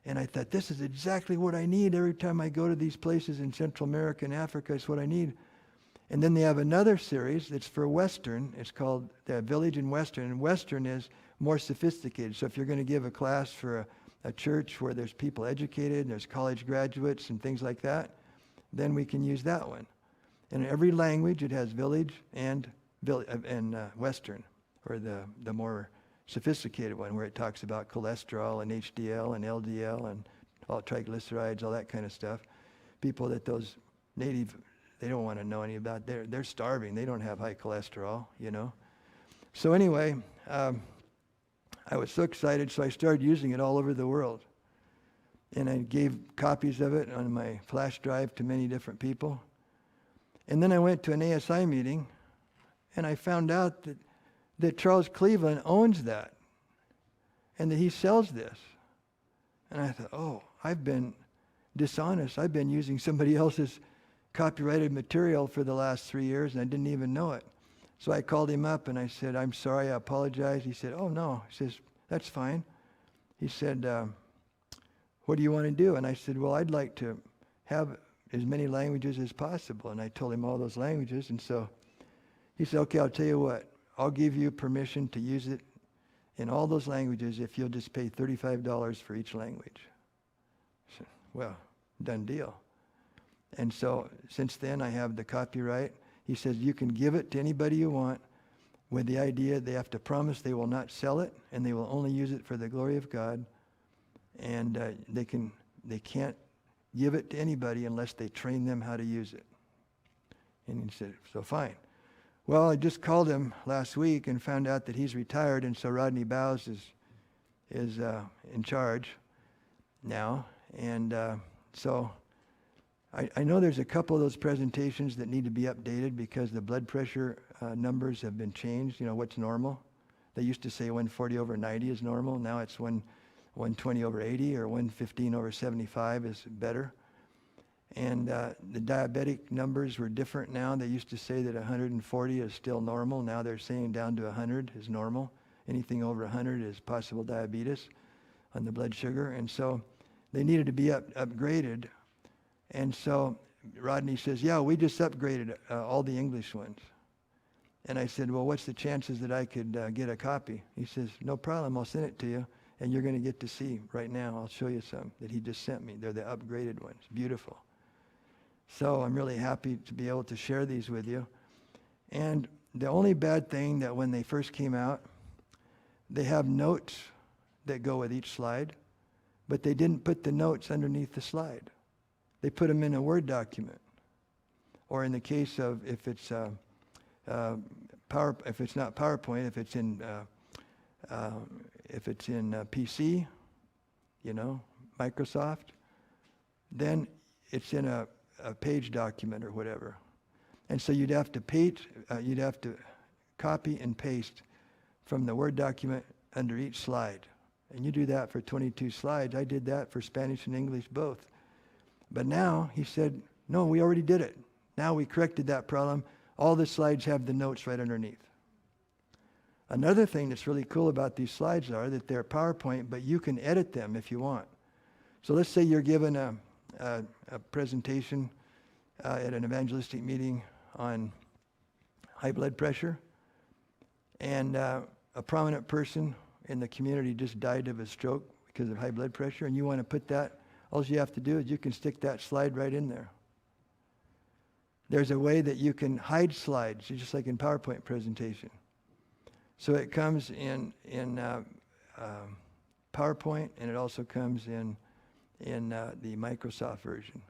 And I thought, this is exactly what I need every time I go to these places in Central America and Africa. It's what I need. And then they have another series that's for Western. It's called the Village in Western. And Western is more sophisticated. So if you're going to give a class for a church where there's people educated, and there's college graduates and things like that, then we can use that one. And in every language, it has Village and Western, or the more sophisticated one, where it talks about cholesterol and HDL and LDL and all triglycerides, all that kind of stuff. People that those native, they don't want to know any about. They're starving. They don't have high cholesterol, So anyway, I was so excited, so I started using it all over the world. And I gave copies of it on my flash drive to many different people. And then I went to an ASI meeting, and I found out that Charles Cleveland owns that, and that he sells this. And I thought, oh, I've been dishonest. I've been using somebody else's copyrighted material for the last 3 years, and I didn't even know it. So I called him up, and I said, I'm sorry, I apologize. He said, oh, no. He says, that's fine. He said, what do you want to do? And I said, well, I'd like to have as many languages as possible. And I told him all those languages. And so he said, okay, I'll tell you what. I'll give you permission to use it in all those languages if you'll just pay $35 for each language. I said, well, done deal. And so since then, I have the copyright. He says, you can give it to anybody you want with the idea they have to promise they will not sell it, and they will only use it for the glory of God. And they can't give it to anybody unless they train them how to use it. And he said, so fine. Well, I just called him last week and found out that he's retired, and so Rodney Bowes is in charge now. And so I know there's a couple of those presentations that need to be updated because the blood pressure numbers have been changed. What's normal? They used to say 140 over 90 is normal. Now it's 120 over 80 or 115 over 75 is better. And the diabetic numbers were different now. They used to say that 140 is still normal. Now they're saying down to 100 is normal. Anything over 100 is possible diabetes on the blood sugar. And so they needed to be upgraded. And so Rodney says, yeah, we just upgraded all the English ones. And I said, well, what's the chances that I could get a copy? He says, no problem, I'll send it to you, and you're going to get to see right now. I'll show you some that he just sent me. They're the upgraded ones. Beautiful. So I'm really happy to be able to share these with you. And the only bad thing that when they first came out, they have notes that go with each slide, but they didn't put the notes underneath the slide. They put them in a Word document. Or in the case of if it's if it's not PowerPoint, if it's in PC, Microsoft, then it's in a page document or whatever. And so you'd have to copy and paste from the Word document under each slide. And you do that for 22 slides. I did that for Spanish and English both. But now he said, no, we already did it. Now we corrected that problem. All the slides have the notes right underneath. Another thing that's really cool about these slides are that they're PowerPoint, but you can edit them if you want. So let's say you're given a presentation at an evangelistic meeting on high blood pressure, and a prominent person in the community just died of a stroke because of high blood pressure, and you want to put that, all you have to do is you can stick that slide right in there. There's a way that you can hide slides, just like in PowerPoint presentation. So it comes in PowerPoint, and it also comes in the Microsoft version.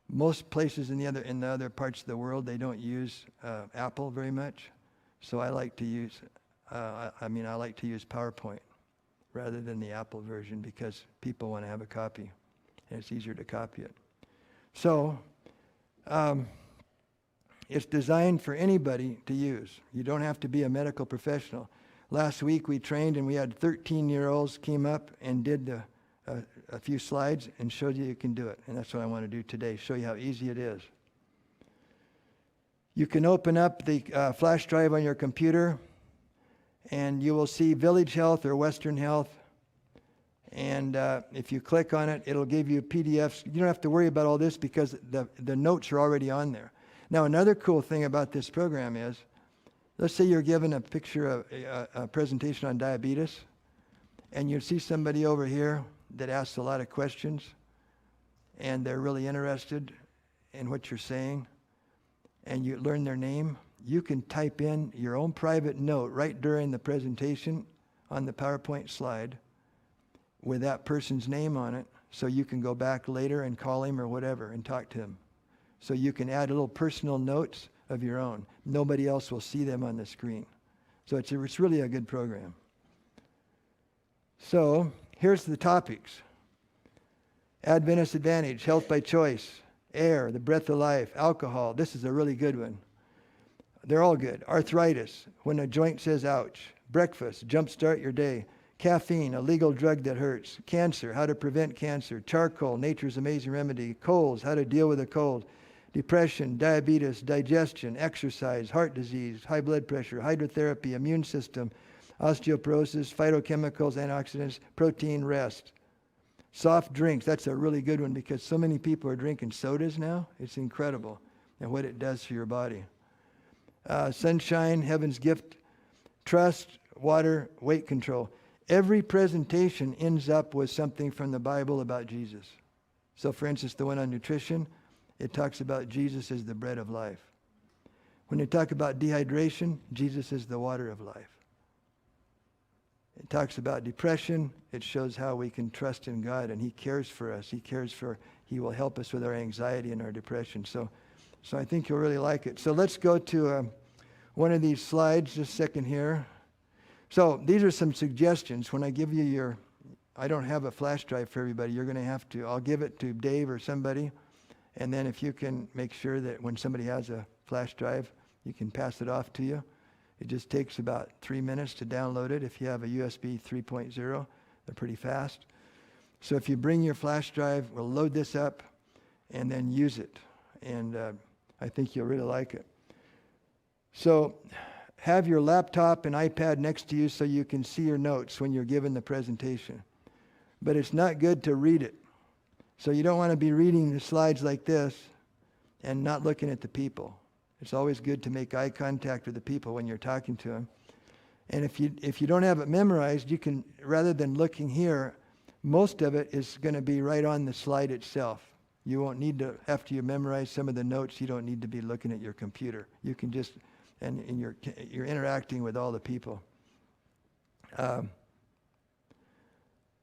Most places in the other parts of the world, they don't use Apple very much. So I like to use PowerPoint rather than the Apple version because people want to have a copy, and it's easier to copy it. So it's designed for anybody to use. You don't have to be a medical professional. Last week we trained, and we had 13-year-olds came up and did a few slides and showed you can do it. And that's what I want to do today, show you how easy it is. You can open up the flash drive on your computer, and you will see Village Health or Western Health. And if you click on it, it'll give you PDFs. You don't have to worry about all this because the notes are already on there. Now, another cool thing about this program is, let's say you're given a picture of a presentation on diabetes, and you see somebody over here that asks a lot of questions, and they're really interested in what you're saying, and you learn their name. You can type in your own private note right during the presentation on the PowerPoint slide with that person's name on it, so you can go back later and call him or whatever and talk to him. So you can add little personal notes of your own. Nobody else will see them on the screen. So it's really a good program. So here's the topics. Adventist Advantage, Health by Choice, Air, the Breath of Life, Alcohol. This is a really good one. They're all good. Arthritis, when a joint says ouch. Breakfast, jumpstart your day. Caffeine, a legal drug that hurts. Cancer, how to prevent cancer. Charcoal, nature's amazing remedy. Colds, how to deal with a cold. Depression, diabetes, digestion, exercise, heart disease, high blood pressure, hydrotherapy, immune system, osteoporosis, phytochemicals, antioxidants, protein, rest. Soft drinks, that's a really good one because so many people are drinking sodas now. It's incredible and what it does for your body. Sunshine, heaven's gift, trust, water, weight control. Every presentation ends up with something from the Bible about Jesus. So for instance, the one on nutrition, it talks about Jesus as the bread of life. When they talk about dehydration, Jesus is the water of life. It talks about depression. It shows how we can trust in God, and He cares for us. He will help us with our anxiety and our depression. So I think you'll really like it. So let's go to one of these slides, just a second here. So these are some suggestions. When I give you I don't have a flash drive for everybody. You're going to have to, I'll give it to Dave or somebody. And then if you can make sure that when somebody has a flash drive, you can pass it off to you. It just takes about 3 minutes to download it. If you have a USB 3.0, they're pretty fast. So if you bring your flash drive, we'll load this up and then use it. And I think you'll really like it. So have your laptop and iPad next to you so you can see your notes when you're given the presentation. But it's not good to read it. So you don't want to be reading the slides like this and not looking at the people. It's always good to make eye contact with the people when you're talking to them. And if you don't have it memorized, you can, rather than looking here, most of it is going to be right on the slide itself. You won't need to, after you memorize some of the notes, you don't need to be looking at your computer. You can just, and you're interacting with all the people.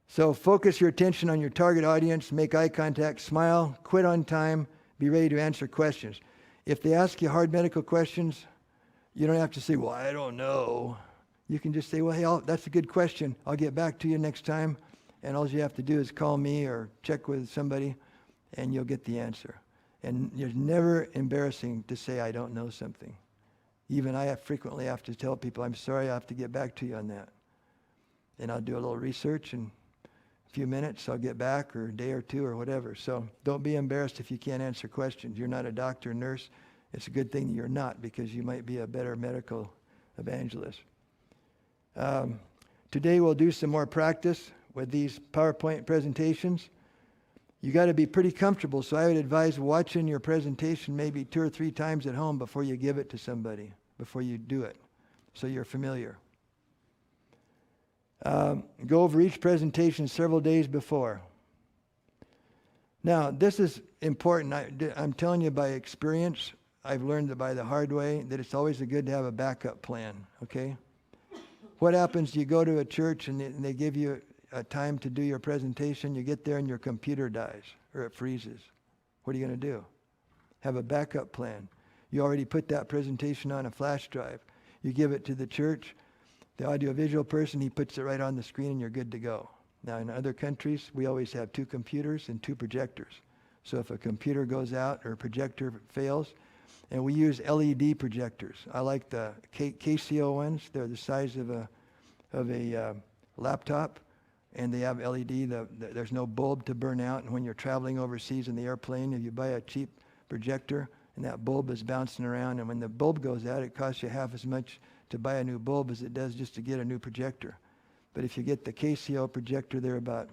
So focus your attention on your target audience, make eye contact, smile, quit on time, be ready to answer questions. If they ask you hard medical questions, you don't have to say, well, I don't know. You can just say, well, hey, that's a good question. I'll get back to you next time. And all you have to do is call me or check with somebody, and you'll get the answer. And it's never embarrassing to say, I don't know something. Even I frequently have to tell people, I'm sorry, I have to get back to you on that. And I'll do a little research, and a few minutes I'll get back, or a day or two or whatever. So don't be embarrassed if you can't answer questions. You're not a doctor or nurse. It's a good thing that you're not, because you might be a better medical evangelist. Today we'll do some more practice with these PowerPoint presentations. You got to be pretty comfortable, so I would advise watching your presentation maybe 2 or 3 times at home before you give it to somebody, before you do it, so you're familiar. Go over each presentation several days before. Now, this is important. I'm telling you by experience. I've learned that by the hard way, that it's always good to have a backup plan, okay? What happens, you go to a church and they give you a time to do your presentation, you get there and your computer dies or it freezes. What are you going to do? Have a backup plan. You already put that presentation on a flash drive. You give it to the church, the audiovisual person, he puts it right on the screen and you're good to go. Now in other countries, we always have 2 computers and 2 projectors. So if a computer goes out or a projector fails, and we use LED projectors. I like the KCO ones. They're the size of a laptop, and they have LED. There's no bulb to burn out. And when you're traveling overseas in the airplane, if you buy a cheap projector and that bulb is bouncing around, and when the bulb goes out, it costs you half as much to buy a new bulb as it does just to get a new projector. But if you get the KCO projector, they're about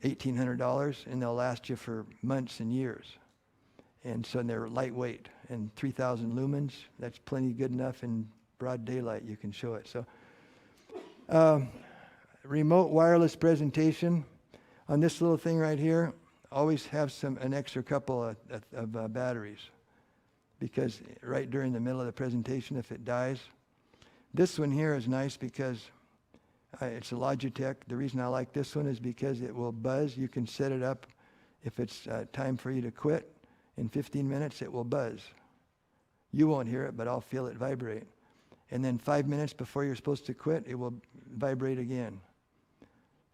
$1,800, and they'll last you for months and years. And so they're lightweight, and 3,000 lumens, that's plenty good enough in broad daylight, you can show it. So remote wireless presentation. On this little thing right here, always have an extra couple of batteries, because right during the middle of the presentation, if it dies. This one here is nice because it's a Logitech. The reason I like this one is because it will buzz. You can set it up if it's time for you to quit. In 15 minutes, it will buzz. You won't hear it, but I'll feel it vibrate. And then 5 minutes before you're supposed to quit, it will vibrate again.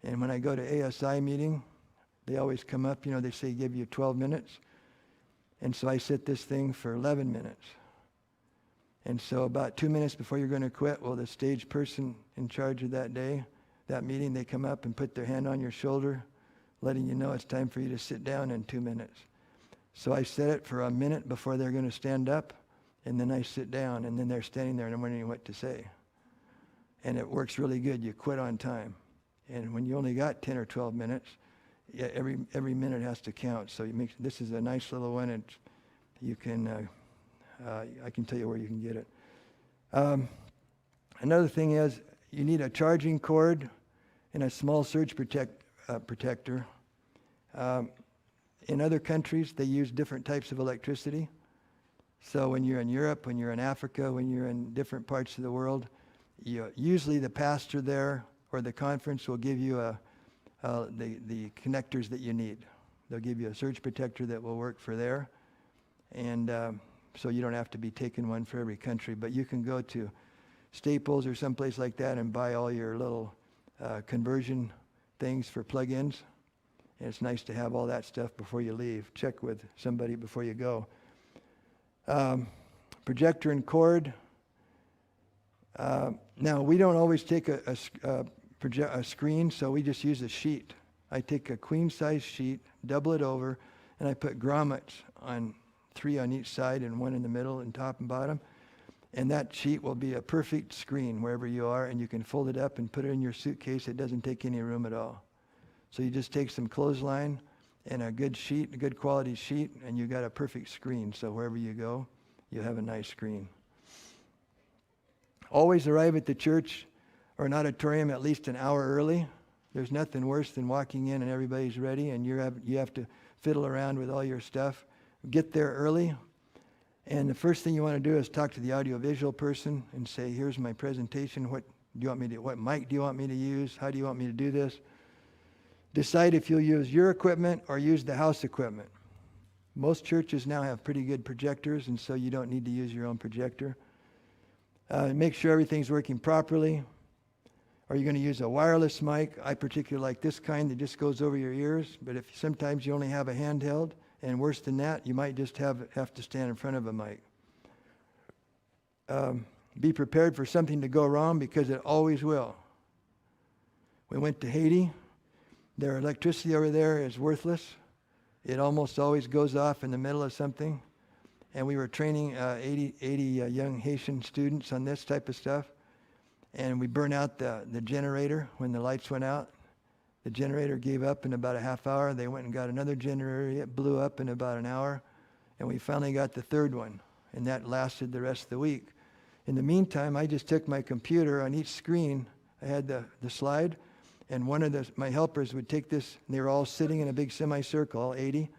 And when I go to ASI meeting, they always come up, they say give you 12 minutes. And so I set this thing for 11 minutes. And so about 2 minutes before you're going to quit, the stage person in charge of that day, that meeting, they come up and put their hand on your shoulder, letting you know it's time for you to sit down in 2 minutes. So I set it for a minute before they're going to stand up, and then I sit down, and then they're standing there and I'm wondering what to say. And it works really good. You quit on time. And when you only got 10 or 12 minutes, every minute has to count. So this is a nice little one, and you can, I can tell you where you can get it. Another thing is you need a charging cord and a small surge protector. In other countries, they use different types of electricity. So when you're in Europe, when you're in Africa, when you're in different parts of the world, usually the pastor there or the conference will give you the connectors that you need. They'll give you a surge protector that will work for there. And so you don't have to be taking one for every country. But you can go to Staples or someplace like that and buy all your little conversion things for plug-ins. And it's nice to have all that stuff before you leave. Check with somebody before you go. Projector and cord. Now, we don't always take a screen, so we just use a sheet. I take a queen-size sheet, double it over, and I put grommets on 3 on each side and 1 in the middle and top and bottom. And that sheet will be a perfect screen wherever you are, and you can fold it up and put it in your suitcase. It doesn't take any room at all. So you just take some clothesline and a good sheet, a good quality sheet, and you got a perfect screen. So wherever you go, you'll have a nice screen. Always arrive at the church or an auditorium at least an hour early. There's nothing worse than walking in and everybody's ready and you have to fiddle around with all your stuff. Get there early. And the first thing you want to do is talk to the audiovisual person and say, here's my presentation. What mic do you want me to use? How do you want me to do this? Decide if you'll use your equipment or use the house equipment. Most churches now have pretty good projectors, and so you don't need to use your own projector. Make sure everything's working properly. Are you going to use a wireless mic? I particularly like this kind that just goes over your ears, but if sometimes you only have a handheld, and worse than that, you might just have to stand in front of a mic. Be prepared for something to go wrong because it always will. We went to Haiti. Their electricity over there is worthless. It almost always goes off in the middle of something. And we were training 80 young Haitian students on this type of stuff. And we burned out the generator when the lights went out. The generator gave up in about a half hour. They went and got another generator. It blew up in about an hour. And we finally got the third one. And that lasted the rest of the week. In the meantime, I just took my computer. On each screen, I had the slide. And one of my helpers would take this. And they were all sitting in a big semicircle, all 80.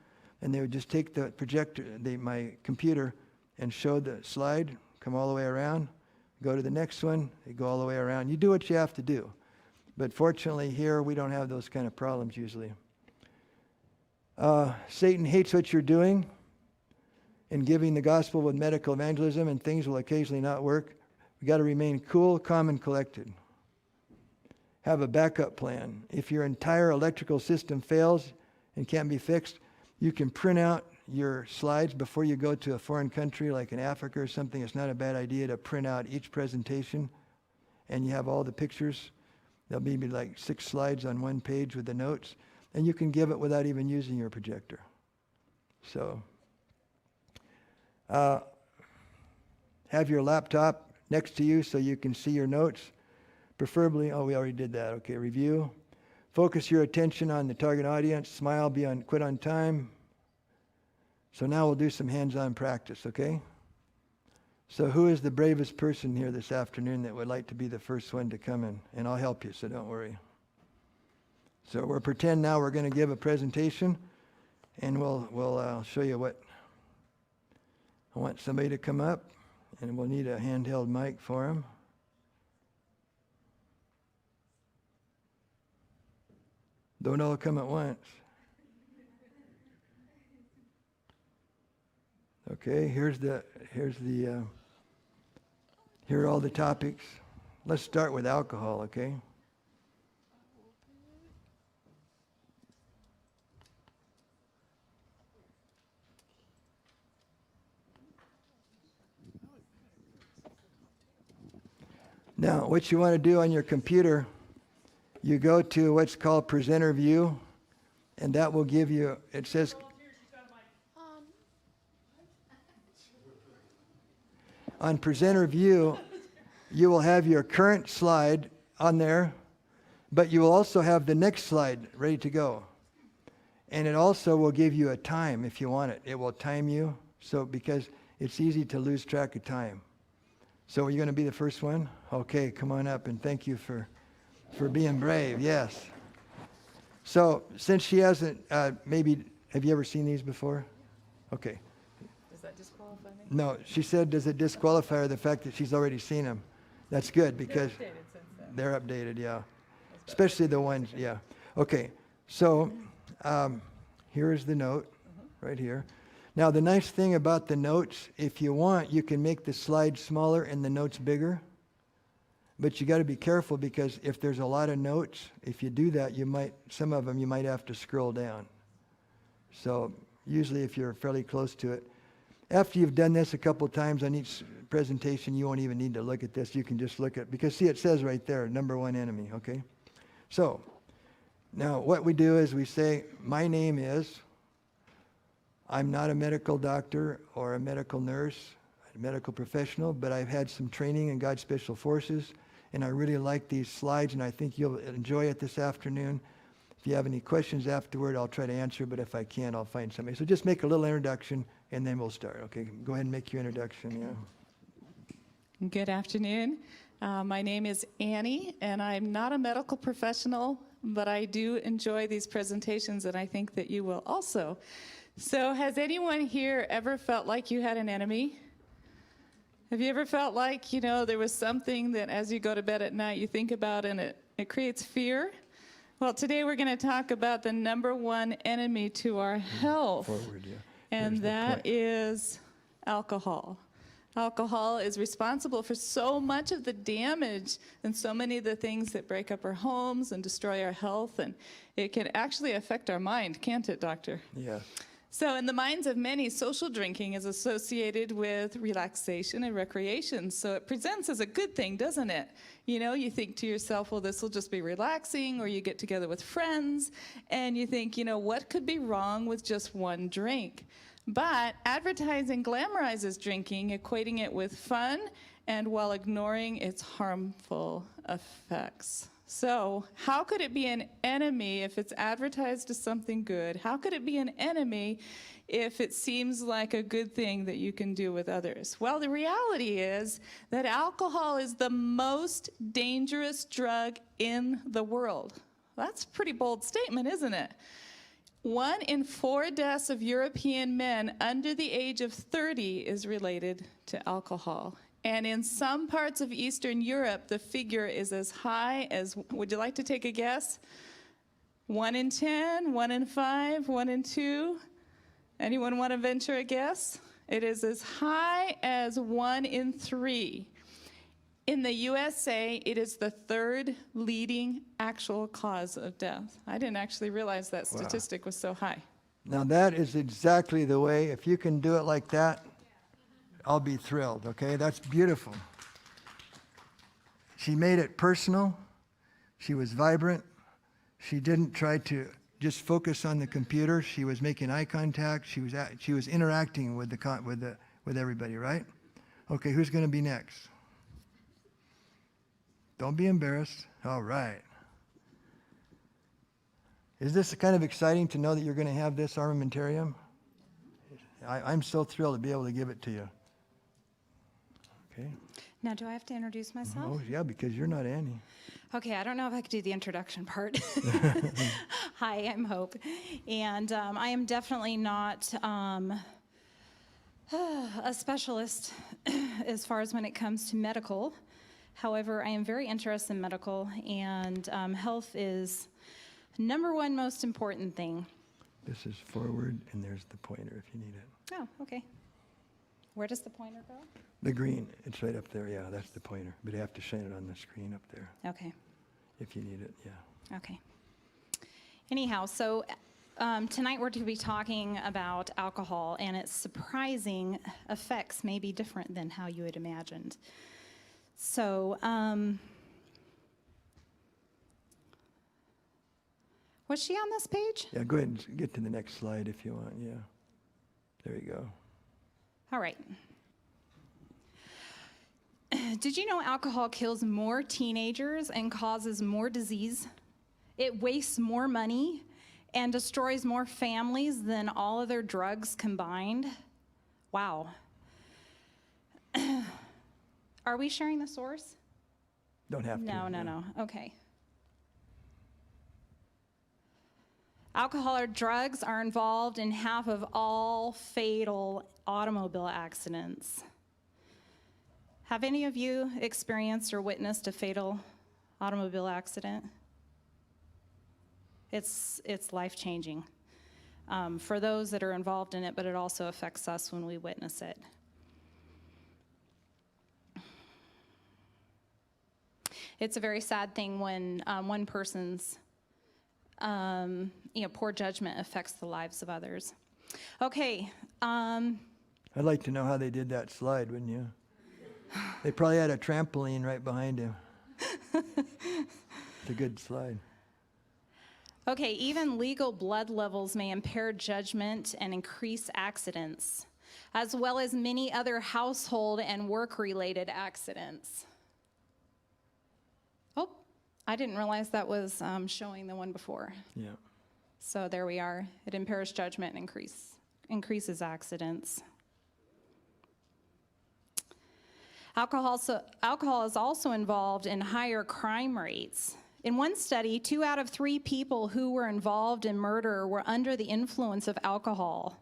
And they would just take the projector, my computer, and show the slide, come all the way around, go to the next one, they go all the way around. You do what you have to do. But fortunately here, we don't have those kind of problems usually. Satan hates what you're doing in giving the gospel with medical evangelism, and things will occasionally not work. We've got to remain cool, calm, and collected. Have a backup plan. If your entire electrical system fails and can't be fixed, you can print out your slides before you go to a foreign country like in Africa or something. It's not a bad idea to print out each presentation, and you have all the pictures. There'll be like 6 slides on one page with the notes, and you can give it without even using your projector. So have your laptop next to you so you can see your notes. Preferably, we already did that. Okay, review. Focus your attention on the target audience. Smile, quit on time. So now we'll do some hands-on practice, okay? So who is the bravest person here this afternoon that would like to be the first one to come in? And I'll help you, so don't worry. So we'll pretend now we're going to give a presentation, and we'll show you what. I want somebody to come up, and we'll need a handheld mic for him. Don't all come at once. Okay, here are all the topics. Let's start with alcohol, okay? Now, what you want to do on your computer, you go to what's called presenter view, and that will give you, it says, on presenter view, you will have your current slide on there, but you will also have the next slide ready to go. And it also will give you a time if you want it. It will time you, because it's easy to lose track of time. So are you going to be the first one? Okay, come on up, and thank you for being brave. Yes. So since she hasn't, maybe, have you ever seen these before? Okay. Does that disqualify me? No, she said, does it disqualify her the fact that she's already seen them? That's good because They're updated since then. they're updated, yeah. Especially the ones, yeah. Okay, so here is the note right here. Now the nice thing about the notes, if you want, you can make the slide smaller and the notes bigger. But you got to be careful because if there's a lot of notes, if you do that, some of them you might have to scroll down. So usually if you're fairly close to it, after you've done this a couple times on each presentation, you won't even need to look at this. You can just look at, because see, it says right there, number 1 enemy, okay? So now what we do is we say, my name is, I'm not a medical doctor or a medical nurse, a medical professional, but I've had some training in God's Special Forces, and I really like these slides, and I think you'll enjoy it this afternoon. If you have any questions afterward, I'll try to answer, but if I can't, I'll find somebody. So just make a little introduction, and then we'll start, okay? Go ahead and make your introduction, yeah. Good afternoon. My name is Annie, and I'm not a medical professional, but I do enjoy these presentations, and I think that you will also. So has anyone here ever felt like you had an enemy? Have you ever felt like, there was something that as you go to bed at night you think about and it creates fear? Well, today we're going to talk about the number one enemy to our health, Forward, yeah. and There's the that point. is alcohol. Alcohol is responsible for so much of the damage and so many of the things that break up our homes and destroy our health, and it can actually affect our mind, can't it, Doctor? Yeah. So in the minds of many, social drinking is associated with relaxation and recreation. So it presents as a good thing, doesn't it? You think to yourself, well, this will just be relaxing, or you get together with friends, and you think, what could be wrong with just one drink? But advertising glamorizes drinking, equating it with fun, and while ignoring its harmful effects. So how could it be an enemy if it's advertised as something good? How could it be an enemy if it seems like a good thing that you can do with others? Well, the reality is that alcohol is the most dangerous drug in the world. That's a pretty bold statement, isn't it? 1 in 4 deaths of European men under the age of 30 is related to alcohol. And in some parts of Eastern Europe, the figure is as high as, would you like to take a guess? 1 in 10, 1 in 5, 1 in 2? Anyone want to venture a guess? It is as high as 1 in 3. In the USA, it is the 3rd leading actual cause of death. I didn't actually realize that statistic was so high. Now that is exactly the way, if you can do it like that, I'll be thrilled, okay? That's beautiful. She made it personal. She was vibrant. She didn't try to just focus on the computer. She was making eye contact. She was interacting with everybody, right? Okay, who's going to be next? Don't be embarrassed. All right. Is this kind of exciting to know that you're going to have this armamentarium? I'm so thrilled to be able to give it to you. Okay. Now, do I have to introduce myself? Oh, yeah, because you're not Annie. Okay, I don't know if I could do the introduction part. Hi, I'm Hope. And I am definitely not a specialist as far as when it comes to medical. However, I am very interested in medical, and health is number one most important thing. This is forward, and there's the pointer if you need it. Oh, okay. Where does the pointer go? The green, it's right up there, yeah, that's the pointer. But you have to shine it on the screen up there Okay, if you need it, yeah. okay. Anyhow, so tonight we're going to be talking about alcohol, and its surprising effects may be different than how you had imagined. So, was she on this page? Yeah, go ahead and get to the next slide if you want, yeah. There you go. All right. Did you know alcohol kills more teenagers and causes more disease? It wastes more money and destroys more families than all other drugs combined? Wow. Are we sharing the source? Don't have to. No. Okay. Alcohol or drugs are involved in half of all fatal automobile accidents. Have any of you experienced or witnessed a fatal automobile accident? It's life-changing for those that are involved in it, but it also affects us when we witness it. It's a very sad thing when one person's poor judgment affects the lives of others. Okay. I'd like to know how they did that slide, wouldn't you? They probably had a trampoline right behind him. It's a good slide. Okay, even legal blood levels may impair judgment and increase accidents, as well as many other household and work-related accidents. Oh, I didn't realize that was showing the one before. Yeah. So there we are. It impairs judgment and increases accidents. Alcohol is also involved in higher crime rates. In one study, 2 out of 3 people who were involved in murder were under the influence of alcohol.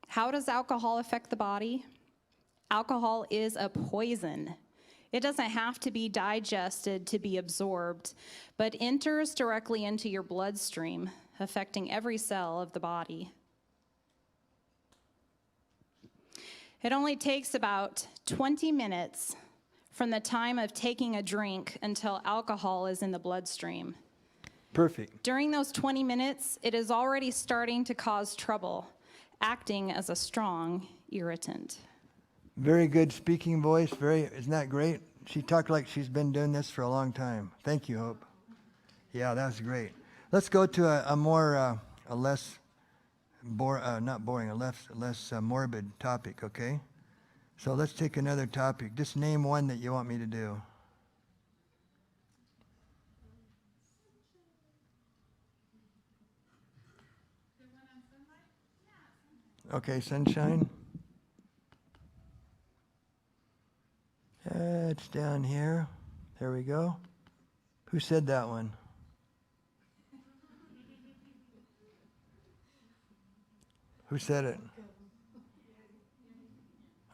How does alcohol affect the body? Alcohol is a poison. It doesn't have to be digested to be absorbed, but enters directly into your bloodstream, affecting every cell of the body. It only takes about 20 minutes from the time of taking a drink until alcohol is in the bloodstream. Perfect. During those 20 minutes, it is already starting to cause trouble, acting as a strong irritant. Very good speaking voice. Isn't that great? She talked like she's been doing this for a long time. Thank you, Hope. Yeah, that was great. Let's go to a less morbid topic, okay? So let's take another topic. Just name one that you want me to do. Okay, sunshine. It's down here. There we go. Who said that one? Who said it?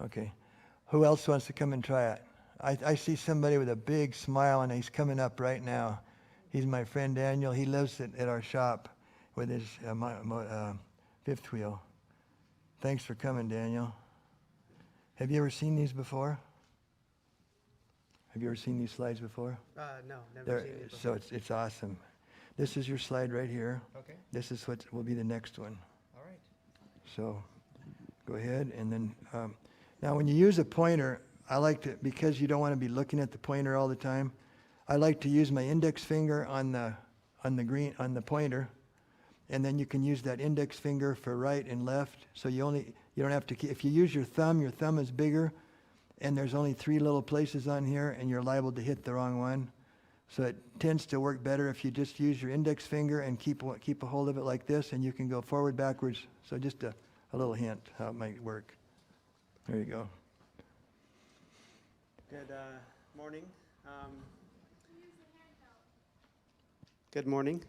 Okay. Who else wants to come and try it? I see somebody with a big smile, and he's coming up right now. He's my friend Daniel. He lives at our shop with his fifth wheel. Thanks for coming, Daniel. Have you ever seen these before? Have you ever seen these slides before? No, never seen it before. So it's awesome. This is your slide right here. Okay. This is what will be the next one. All right. So go ahead, and then now when you use a pointer, I like to, because you don't want to be looking at the pointer all the time, I like to use my index finger on the pointer, and then you can use that index finger for right and left. So you don't have to if you use your thumb is bigger, and there's only 3 little places on here, and you're liable to hit the wrong one. So it tends to work better if you just use your index finger and keep a hold of it like this, and you can go forward, backwards. So just a little hint how it might work. There you go. Good morning. Good morning.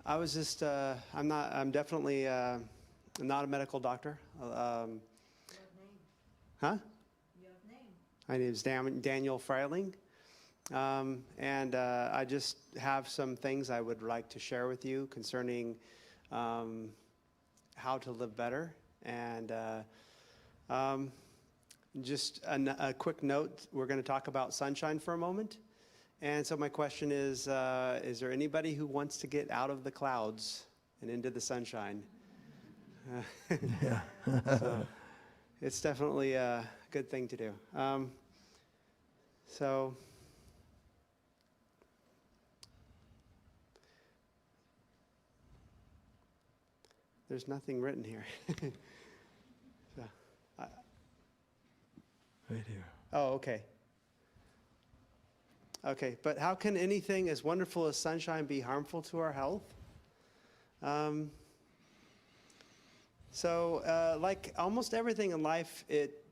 I was just, I'm definitely not a medical doctor. Huh? My name is Daniel Freiling. And I just have some things I would like to share with you concerning how to live better. And just a quick note, we're going to talk about sunshine for a moment. And so my question is there anybody who wants to get out of the clouds and into the sunshine? Yeah. So it's definitely a good thing to do. So there's nothing written here. So, Right here. oh, okay. Okay, but how can anything as wonderful as sunshine be harmful to our health? Like almost everything in life,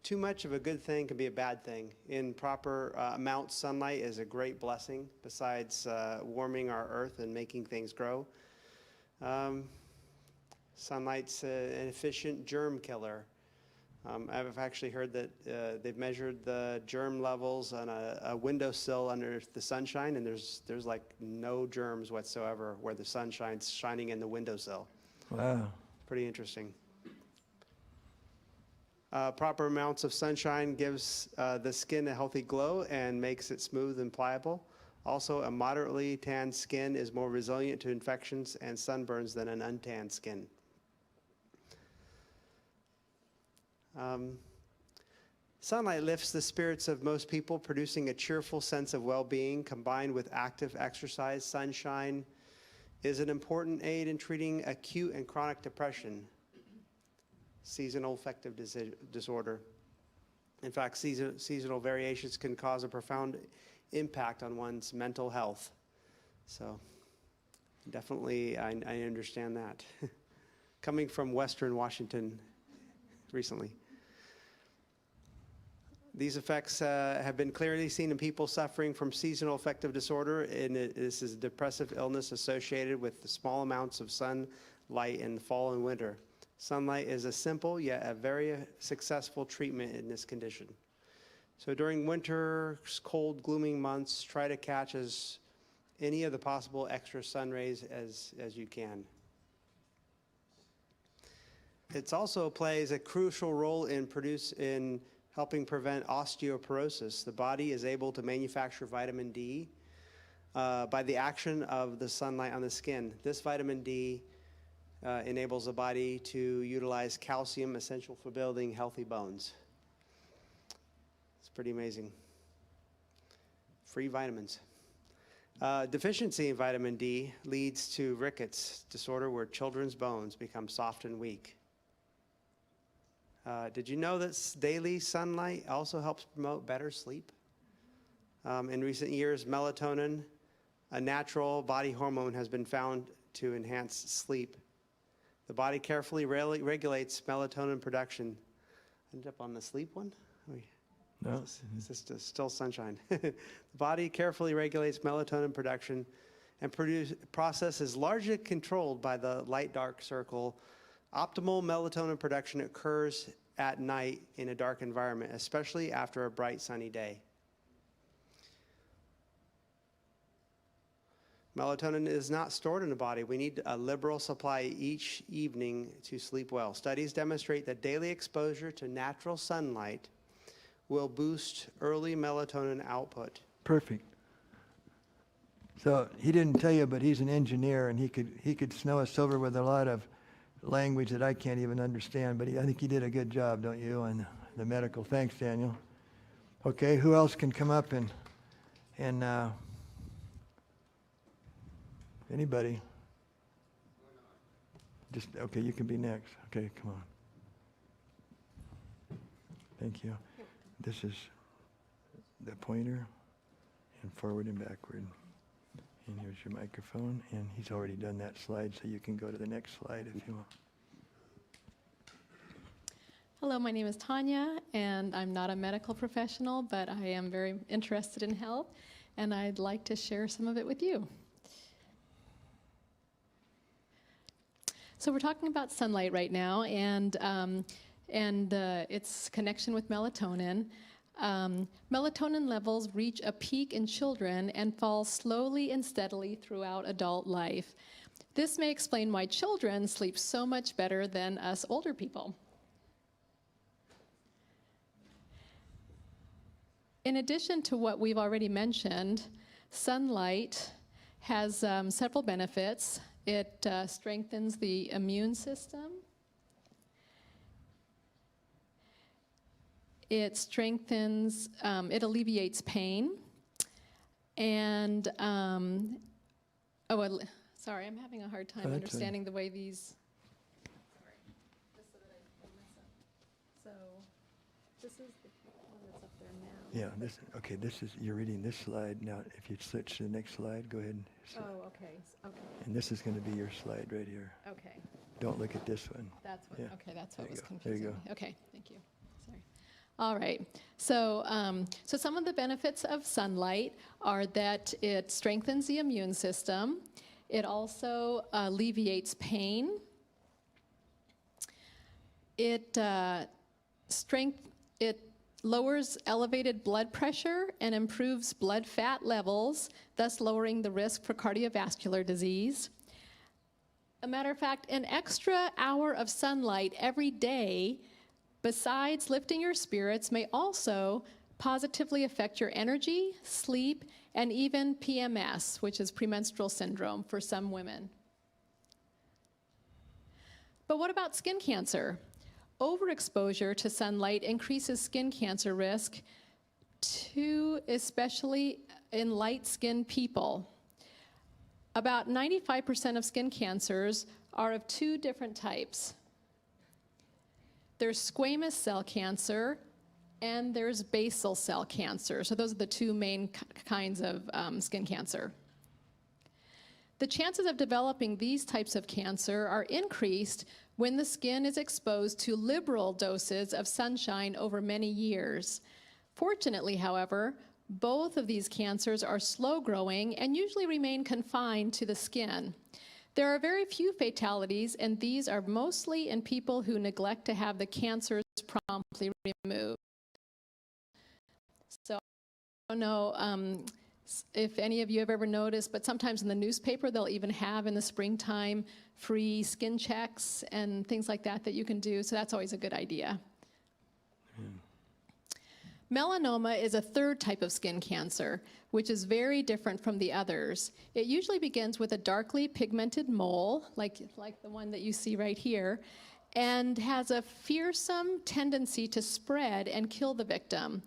too much of a good thing can be a bad thing. In proper amount, sunlight is a great blessing besides warming our earth and making things grow. Sunlight's an efficient germ killer. I've actually heard that they've measured the germ levels on a windowsill under the sunshine, and there's like no germs whatsoever where the sunshine's shining in the windowsill. Wow. Pretty interesting. Proper amounts of sunshine gives the skin a healthy glow and makes it smooth and pliable. Also, a moderately tanned skin is more resilient to infections and sunburns than an untanned skin. Sunlight lifts the spirits of most people, producing a cheerful sense of well-being combined with active exercise. Sunshine is an important aid in treating acute and chronic depression. seasonal affective disorder. In fact, seasonal variations can cause a profound impact on one's mental health. So definitely, I understand that. Coming from Western Washington recently. These effects have been clearly seen in people suffering from seasonal affective disorder, and this is a depressive illness associated with the small amounts of sunlight in the fall and winter. Sunlight is a simple yet a very successful treatment in this condition. So during winter's cold, gloomy months, try to catch as any of the possible extra sun rays as you can. It also plays a crucial role in helping prevent osteoporosis. The body is able to manufacture vitamin D by the action of the sunlight on the skin. This vitamin D enables the body to utilize calcium, essential for building healthy bones. It's pretty amazing. Free vitamins. Deficiency in vitamin D leads to rickets disorder, where children's bones become soft and weak. Did you know that daily sunlight also helps promote better sleep? In recent years, melatonin, a natural body hormone, has been found to enhance sleep. The body carefully regulates melatonin production. Ended up on the sleep one? No. Is this still sunshine? The body carefully regulates melatonin production, and process is largely controlled by the light-dark circle. Optimal melatonin production occurs at night in a dark environment, especially after a bright sunny day. Melatonin is not stored in the body. We need a liberal supply each evening to sleep well. Studies demonstrate that daily exposure to natural sunlight will boost early melatonin output. Perfect. So he didn't tell you, but he's an engineer, and he could snow us over with a lot of language that I can't even understand, but I think he did a good job, don't you, on the medical. Thanks, Daniel. Okay, who else can come up and anybody? Just, okay, you can be next. Okay, come on. Thank you. This is the pointer, and forward and backward. And here's your microphone, and he's already done that slide, so you can go to the next slide if you want. Hello, my name is Tanya, and I'm not a medical professional, but I am very interested in health, and I'd like to share some of it with you. So we're talking about sunlight right now, and its connection with melatonin. Melatonin levels reach a peak in children and fall slowly and steadily throughout adult life. This may explain why children sleep so much better than us older people. In addition to what we've already mentioned, sunlight has several benefits. It strengthens the immune system. It strengthens, it alleviates pain. And, sorry, I'm having a hard time Oh, that's understanding the way these, sorry, just so that I don't mess up. So, this is the one that's up there now. Yeah, you're reading this slide. Now, if you switch to the next slide, go ahead and Oh, okay, okay, and this is going to be your slide right here. okay. Don't look at this one. That's what, Yeah. okay, that's what There you was go. There you confusing go. me. Okay, thank you. Sorry. All right. So, so some of the benefits of sunlight are that it strengthens the immune system. It also alleviates pain. It lowers elevated blood pressure and improves blood fat levels, thus lowering the risk for cardiovascular disease. A matter of fact, an extra hour of sunlight every day, besides lifting your spirits, may also positively affect your energy, sleep, and even PMS, which is premenstrual syndrome for some women. But what about skin cancer? Overexposure to sunlight increases skin cancer risk, especially in light-skinned people. About 95% of skin cancers are of two different types. There's squamous cell cancer, and there's basal cell cancer. So those are the two main kinds of skin cancer. The chances of developing these types of cancer are increased when the skin is exposed to liberal doses of sunshine over many years. Fortunately, however, both of these cancers are slow growing and usually remain confined to the skin. There are very few fatalities, and these are mostly in people who neglect to have the cancers promptly removed. So I don't know if any of you have ever noticed, but sometimes in the newspaper they'll even have in the springtime free skin checks and things like that that you can do, so that's always a good idea. Melanoma is a third type of skin cancer, which is very different from the others. It usually begins with a darkly pigmented mole, like the one that you see right here, and has a fearsome tendency to spread and kill the victim.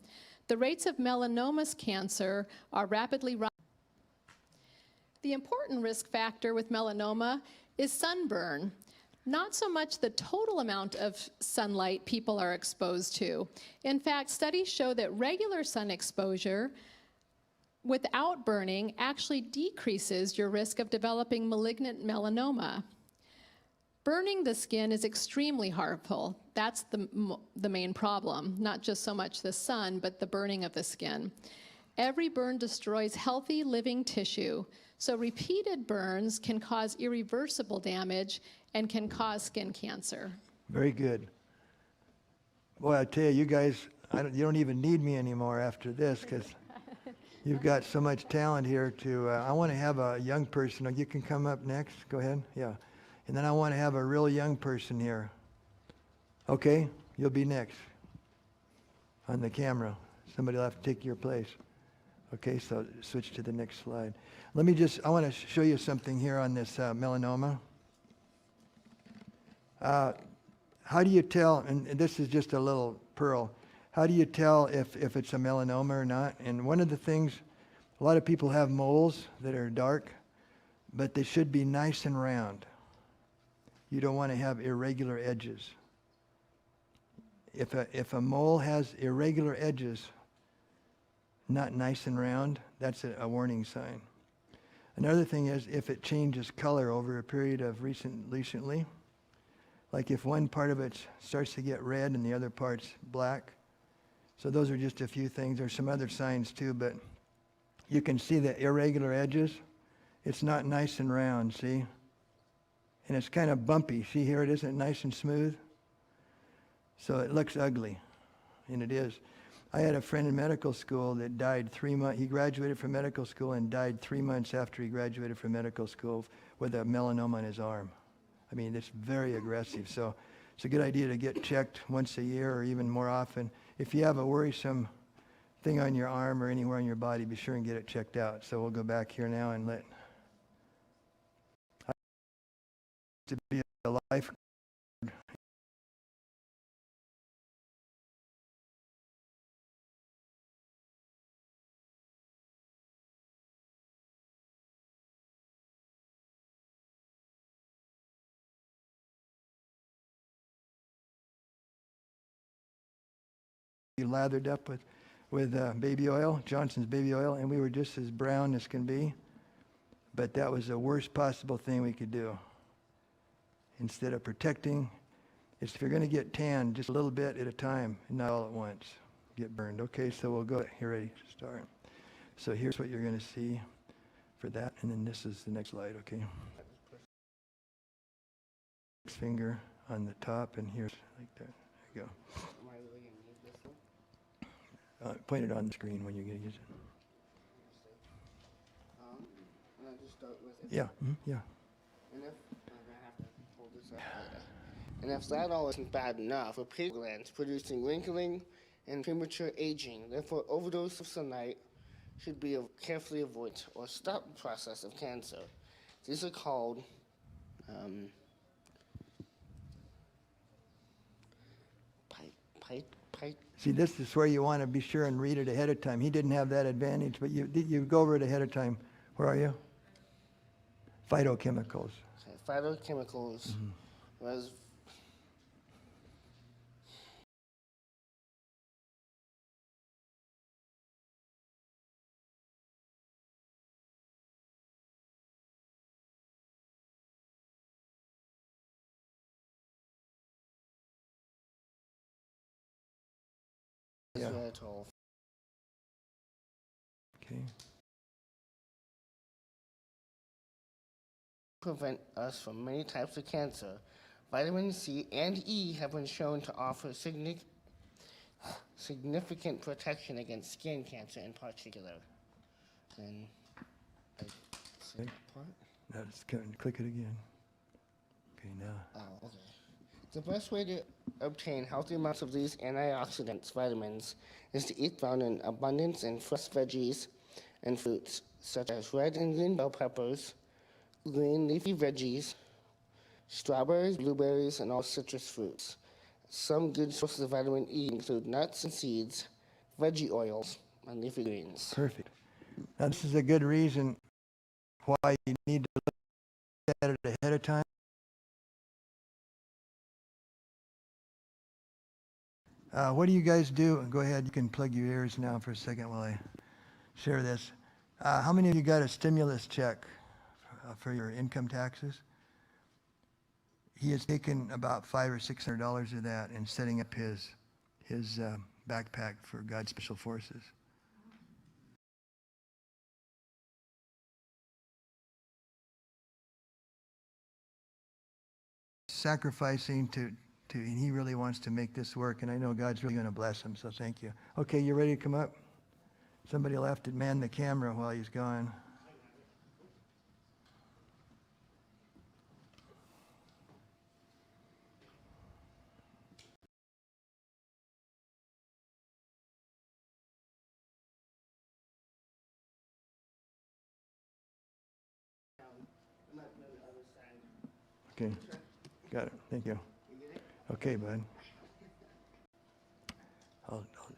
The rates of melanoma cancer are rapidly rising. The important risk factor with melanoma is sunburn. Not so much the total amount of sunlight people are exposed to. In fact, studies show that regular sun exposure without burning actually decreases your risk of developing malignant melanoma. Burning the skin is extremely harmful. That's the main problem, not just so much the sun, but the burning of the skin. Every burn destroys healthy living tissue, so repeated burns can cause irreversible damage and can cause skin cancer. Very good. Boy, I tell you, you guys, you don't even need me anymore after this, because you've got so much talent here to, I want to have a young person. You can come up next. Go ahead. Yeah. And then I want to have a real young person here. Okay? You'll be next on the camera. Somebody will have to take your place. Okay, so switch to the next slide. I want to show you something here on this melanoma. How do you tell, and this is just a little pearl, how do you tell if it's a melanoma or not? And one of the things, a lot of people have moles that are dark, but they should be nice and round. You don't want to have irregular edges. If a mole has irregular edges, not nice and round, that's a warning sign. Another thing is if it changes color over a period of recently, like if one part of it starts to get red and the other part's black. So those are just a few things. There's some other signs too, but you can see the irregular edges. It's not nice and round, see? And it's kind of bumpy. See here, it isn't nice and smooth. So it looks ugly, and it is. I had a friend in medical school that died 3 months. He graduated from medical school and died 3 months after he graduated from medical school with a melanoma on his arm. I mean, it's very aggressive. So it's a good idea to get checked once a year or even more often. If you have a worrisome thing on your arm or anywhere on your body, be sure and get it checked out. So we'll go back here now and let to be a life. Lathered up with baby oil, Johnson's baby oil, and we were just as brown as can be. But that was the worst possible thing we could do. Instead of protecting, if you're going to get tan, just a little bit at a time, and not all at once. Get burned. Okay, so we'll go here, ready to start. So here's what you're going to see for that, and then this is the next slide, okay? Finger on the top, and here's like that. There you go. Point it on the screen when you're going to use it. And I just start with it. Yeah, yeah. And if I'm gonna have to hold this up later. And if that all isn't bad enough, for pineal glands producing wrinkling and premature aging, therefore overdose of sunlight should be carefully avoided or stop the process of cancer. These are called See, this is where you want to be sure and read it ahead of time. He didn't have that advantage, but you go over it ahead of time. Where are you? Phytochemicals. phytochemicals was Yeah. resveratrol. Okay. Prevent us from many types of cancer. Vitamin C and E have been shown to offer significant protection against skin cancer in particular. And I see that part. Now just click it again. Okay, now. Oh, okay. The best way to obtain healthy amounts of these antioxidants, vitamins, is to eat found in abundance in fresh veggies and fruits, such as red and green bell peppers, green leafy veggies, strawberries, blueberries, and all citrus fruits. Some good sources of vitamin E include nuts and seeds, veggie oils, and leafy greens. Perfect. Now this is a good reason why you need to look at it ahead of time. What do you guys do? Go ahead, you can plug your ears now for a second while I share this. How many of you got a stimulus check for your income taxes? He has taken about $500 or $600 of that and setting up his backpack for God's Special Forces. Sacrificing and he really wants to make this work, and I know God's really going to bless him, so thank you. Okay, you ready to come up? Somebody will have to man the camera while he's gone. Okay, got it. Thank you. Okay, bud.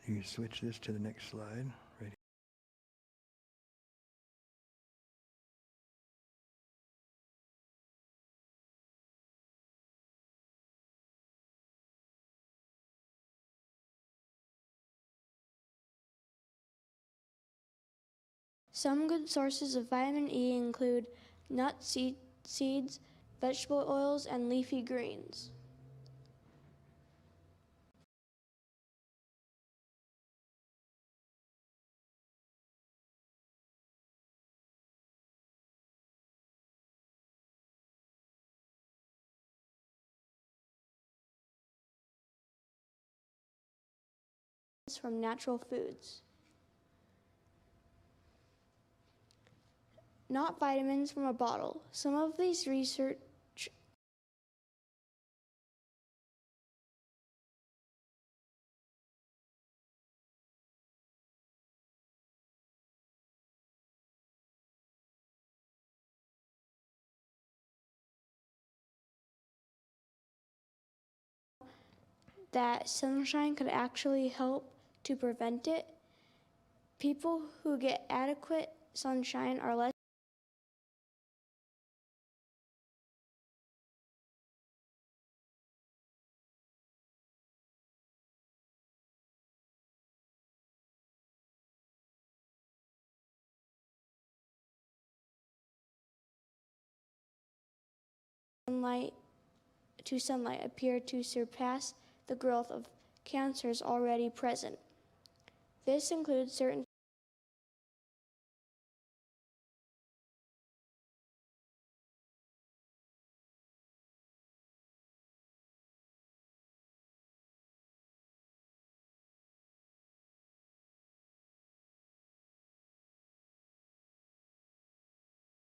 You switch this to the next slide. Right. Some good sources of vitamin E include nuts, seeds, vegetable oils, and leafy greens. From natural foods. Not vitamins from a bottle. Some of these research that sunshine could actually help to prevent it. People who get adequate sunshine are less sunlight appear to surpass the growth of cancers already present. This includes certain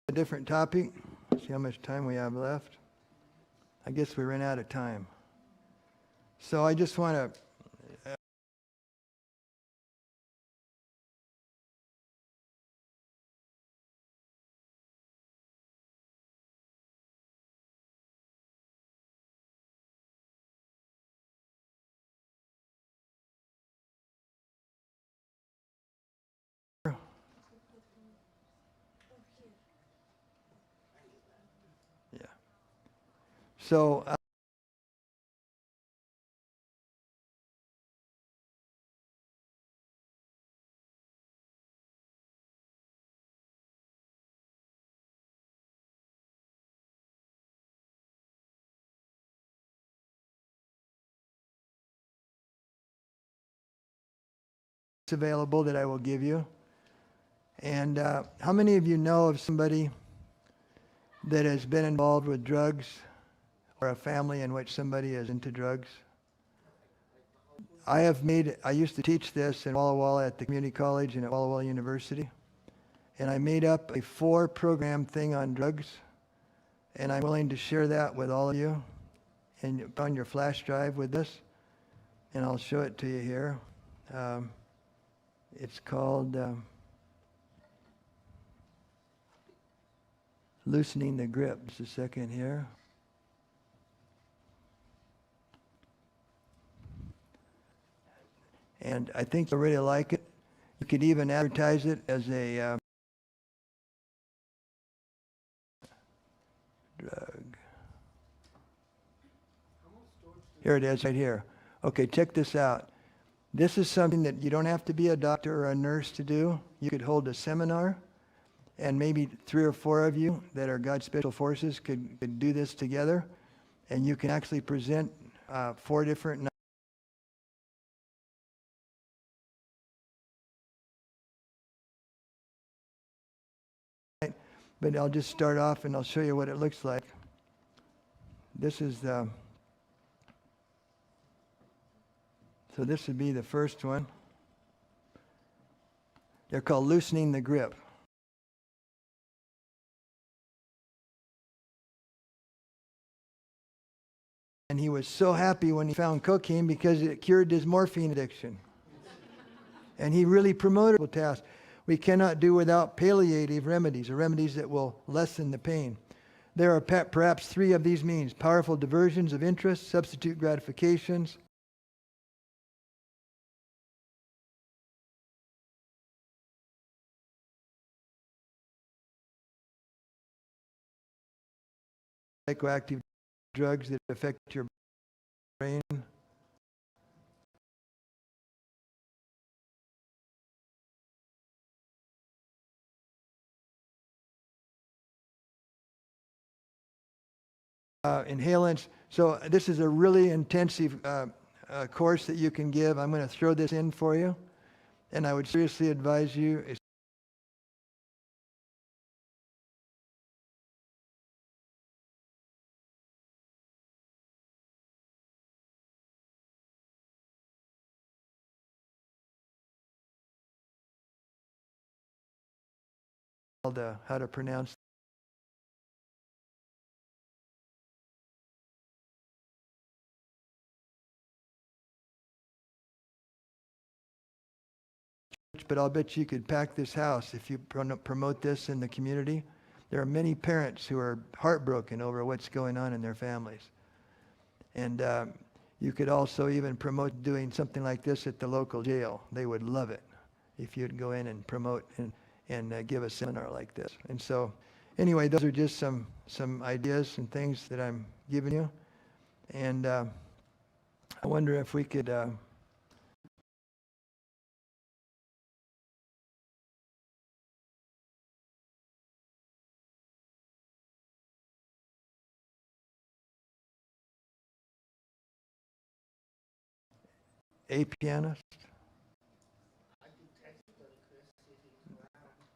A different topic. See how much time we have left. I guess we ran out of time. So I just want to yeah. So available that I will give you. And how many of you know of somebody that has been involved with drugs, or a family in which somebody is into drugs? I used to teach this in Walla Walla at the community college and at Walla Walla University. And I made up a 4-program thing on drugs. And I'm willing to share that with all of you and on your flash drive with this. And I'll show it to you here. It's called Loosening the Grip. Just a second here. And I think you'll really like it. You could even advertise it as a drug. Here it is right here. Okay, check this out. This is something that you don't have to be a doctor or a nurse to do. You could hold a seminar, and maybe 3 or 4 of you that are God's special forces could do this together, and you can actually present 4 different. But I'll just start off and I'll show you what it looks like. This is the, so this would be the first one. They're called Loosening the Grip. And he was so happy when he found cocaine because it cured his morphine addiction. And he really promoted the task. We cannot do without palliative remedies, or remedies that will lessen the pain. There are perhaps 3 of these means: powerful diversions of interest, substitute gratifications, psychoactive drugs that affect your brain. Inhalants. So this is a really intensive course that you can give. I'm going to throw this in for you, and I would seriously advise you. Called how to pronounce. But I'll bet you could pack this house if you promote this in the community. There are many parents who are heartbroken over what's going on in their families. And you could also even promote doing something like this at the local jail. They would love it if you'd go in and promote and give a seminar like this. And so anyway, those are just some ideas and things that I'm giving you. And I wonder if we could a pianist?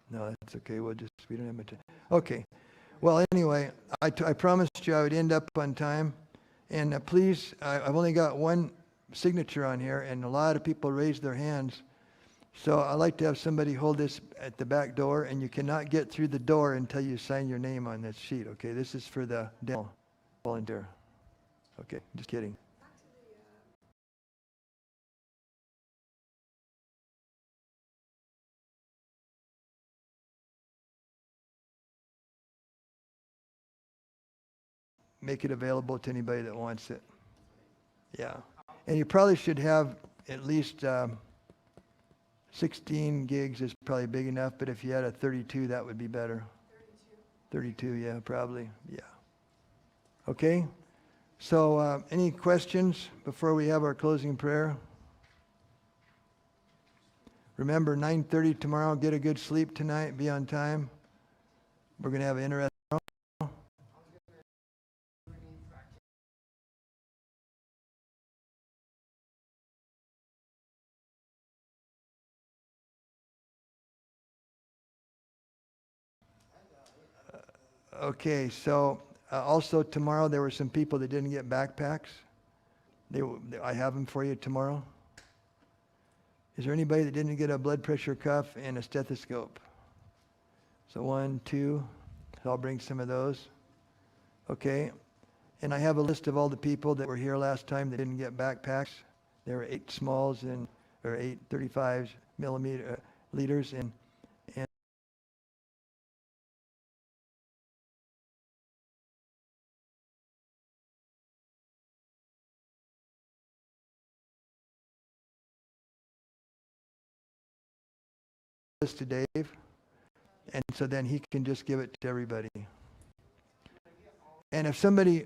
No, that's okay. We don't have much. Okay. Well, anyway, I promised you I would end up on time. And please, I've only got one signature on here, and a lot of people raised their hands. So I'd like to have somebody hold this at the back door, and you cannot get through the door until you sign your name on this sheet, okay? This is for the dental volunteer. Okay, just kidding. Make it available to anybody that wants it. Yeah. And you probably should have at least 16 gigs is probably big enough, but if you had a 32, that would be better. 32, yeah, probably, yeah. Okay? So any questions before we have our closing prayer? Remember, 9:30 tomorrow, get a good sleep tonight, be on time. We're going to have an interesting Okay, so also tomorrow there were some people that didn't get backpacks. I have them for you tomorrow. Is there anybody that didn't get a blood pressure cuff and a stethoscope? So 1, 2, so I'll bring some of those. Okay, and I have a list of all the people that were here last time that didn't get backpacks. There were 8 smalls or 8 35 millimeter liters and this to Dave, and so then he can just give it to everybody. And if somebody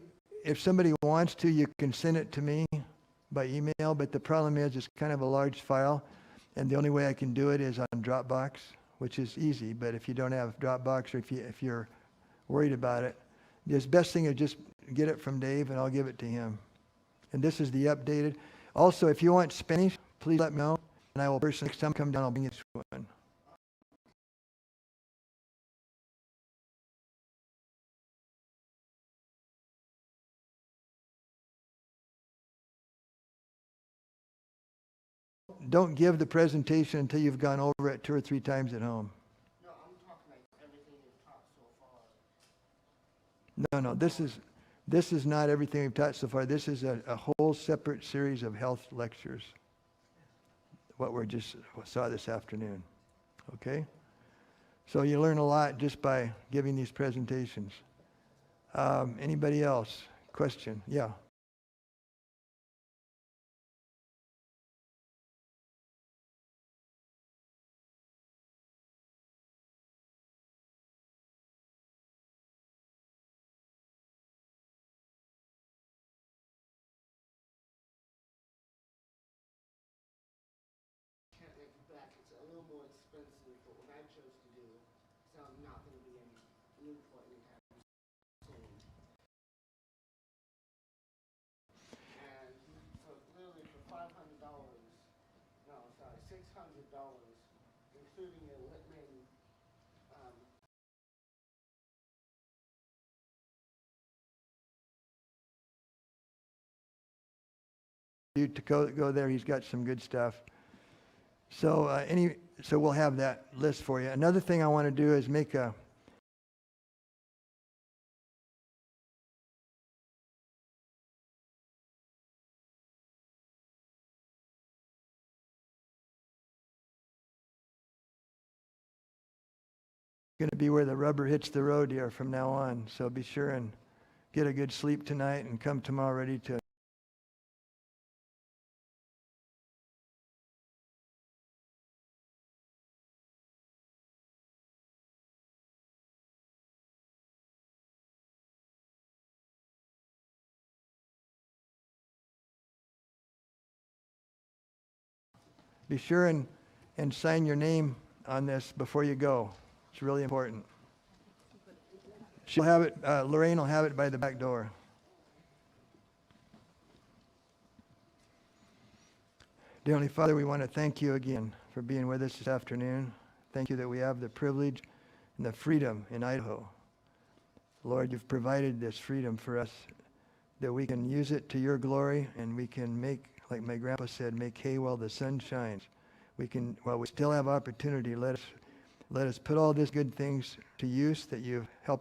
wants to, you can send it to me by email, but the problem is it's kind of a large file, and the only way I can do it is on Dropbox, which is easy, but if you don't have Dropbox or if you're worried about it, the best thing is just get it from Dave and I'll give it to him. And this is the updated. Also, if you want Spanish, please let me know, and I will personally, next time I come down, I'll bring you this one. Don't give the presentation until you've gone over it 2 or 3 times at home. No, I'm talking like everything you've taught so far. No, this is not everything we've taught so far. This is a whole separate series of health lectures. What we just saw this afternoon. Okay? So you learn a lot just by giving these presentations. Anybody else? Question? Yeah. Can't make it back. It's a little more expensive, but what I chose to do, so I'm not going to be in Newport anytime soon. And so literally for $500, no, sorry, $600, including a Whitman, You to go there, he's got some good stuff. So so we'll have that list for you. Another thing I want to do is make a going to be where the rubber hits the road here from now on. So be sure and get a good sleep tonight and come tomorrow ready to be sure and sign your name on this before you go. It's really important. She'll have it, Lorraine will have it by the back door. Dear Heavenly Father, we want to thank you again for being with us this afternoon. Thank you that we have the privilege and the freedom in Idaho. Lord, you've provided this freedom for us that we can use it to your glory, and we can make, like my grandpa said, make hay while the sun shines. We can, while we still have opportunity, let us put all these good things to use that you've helped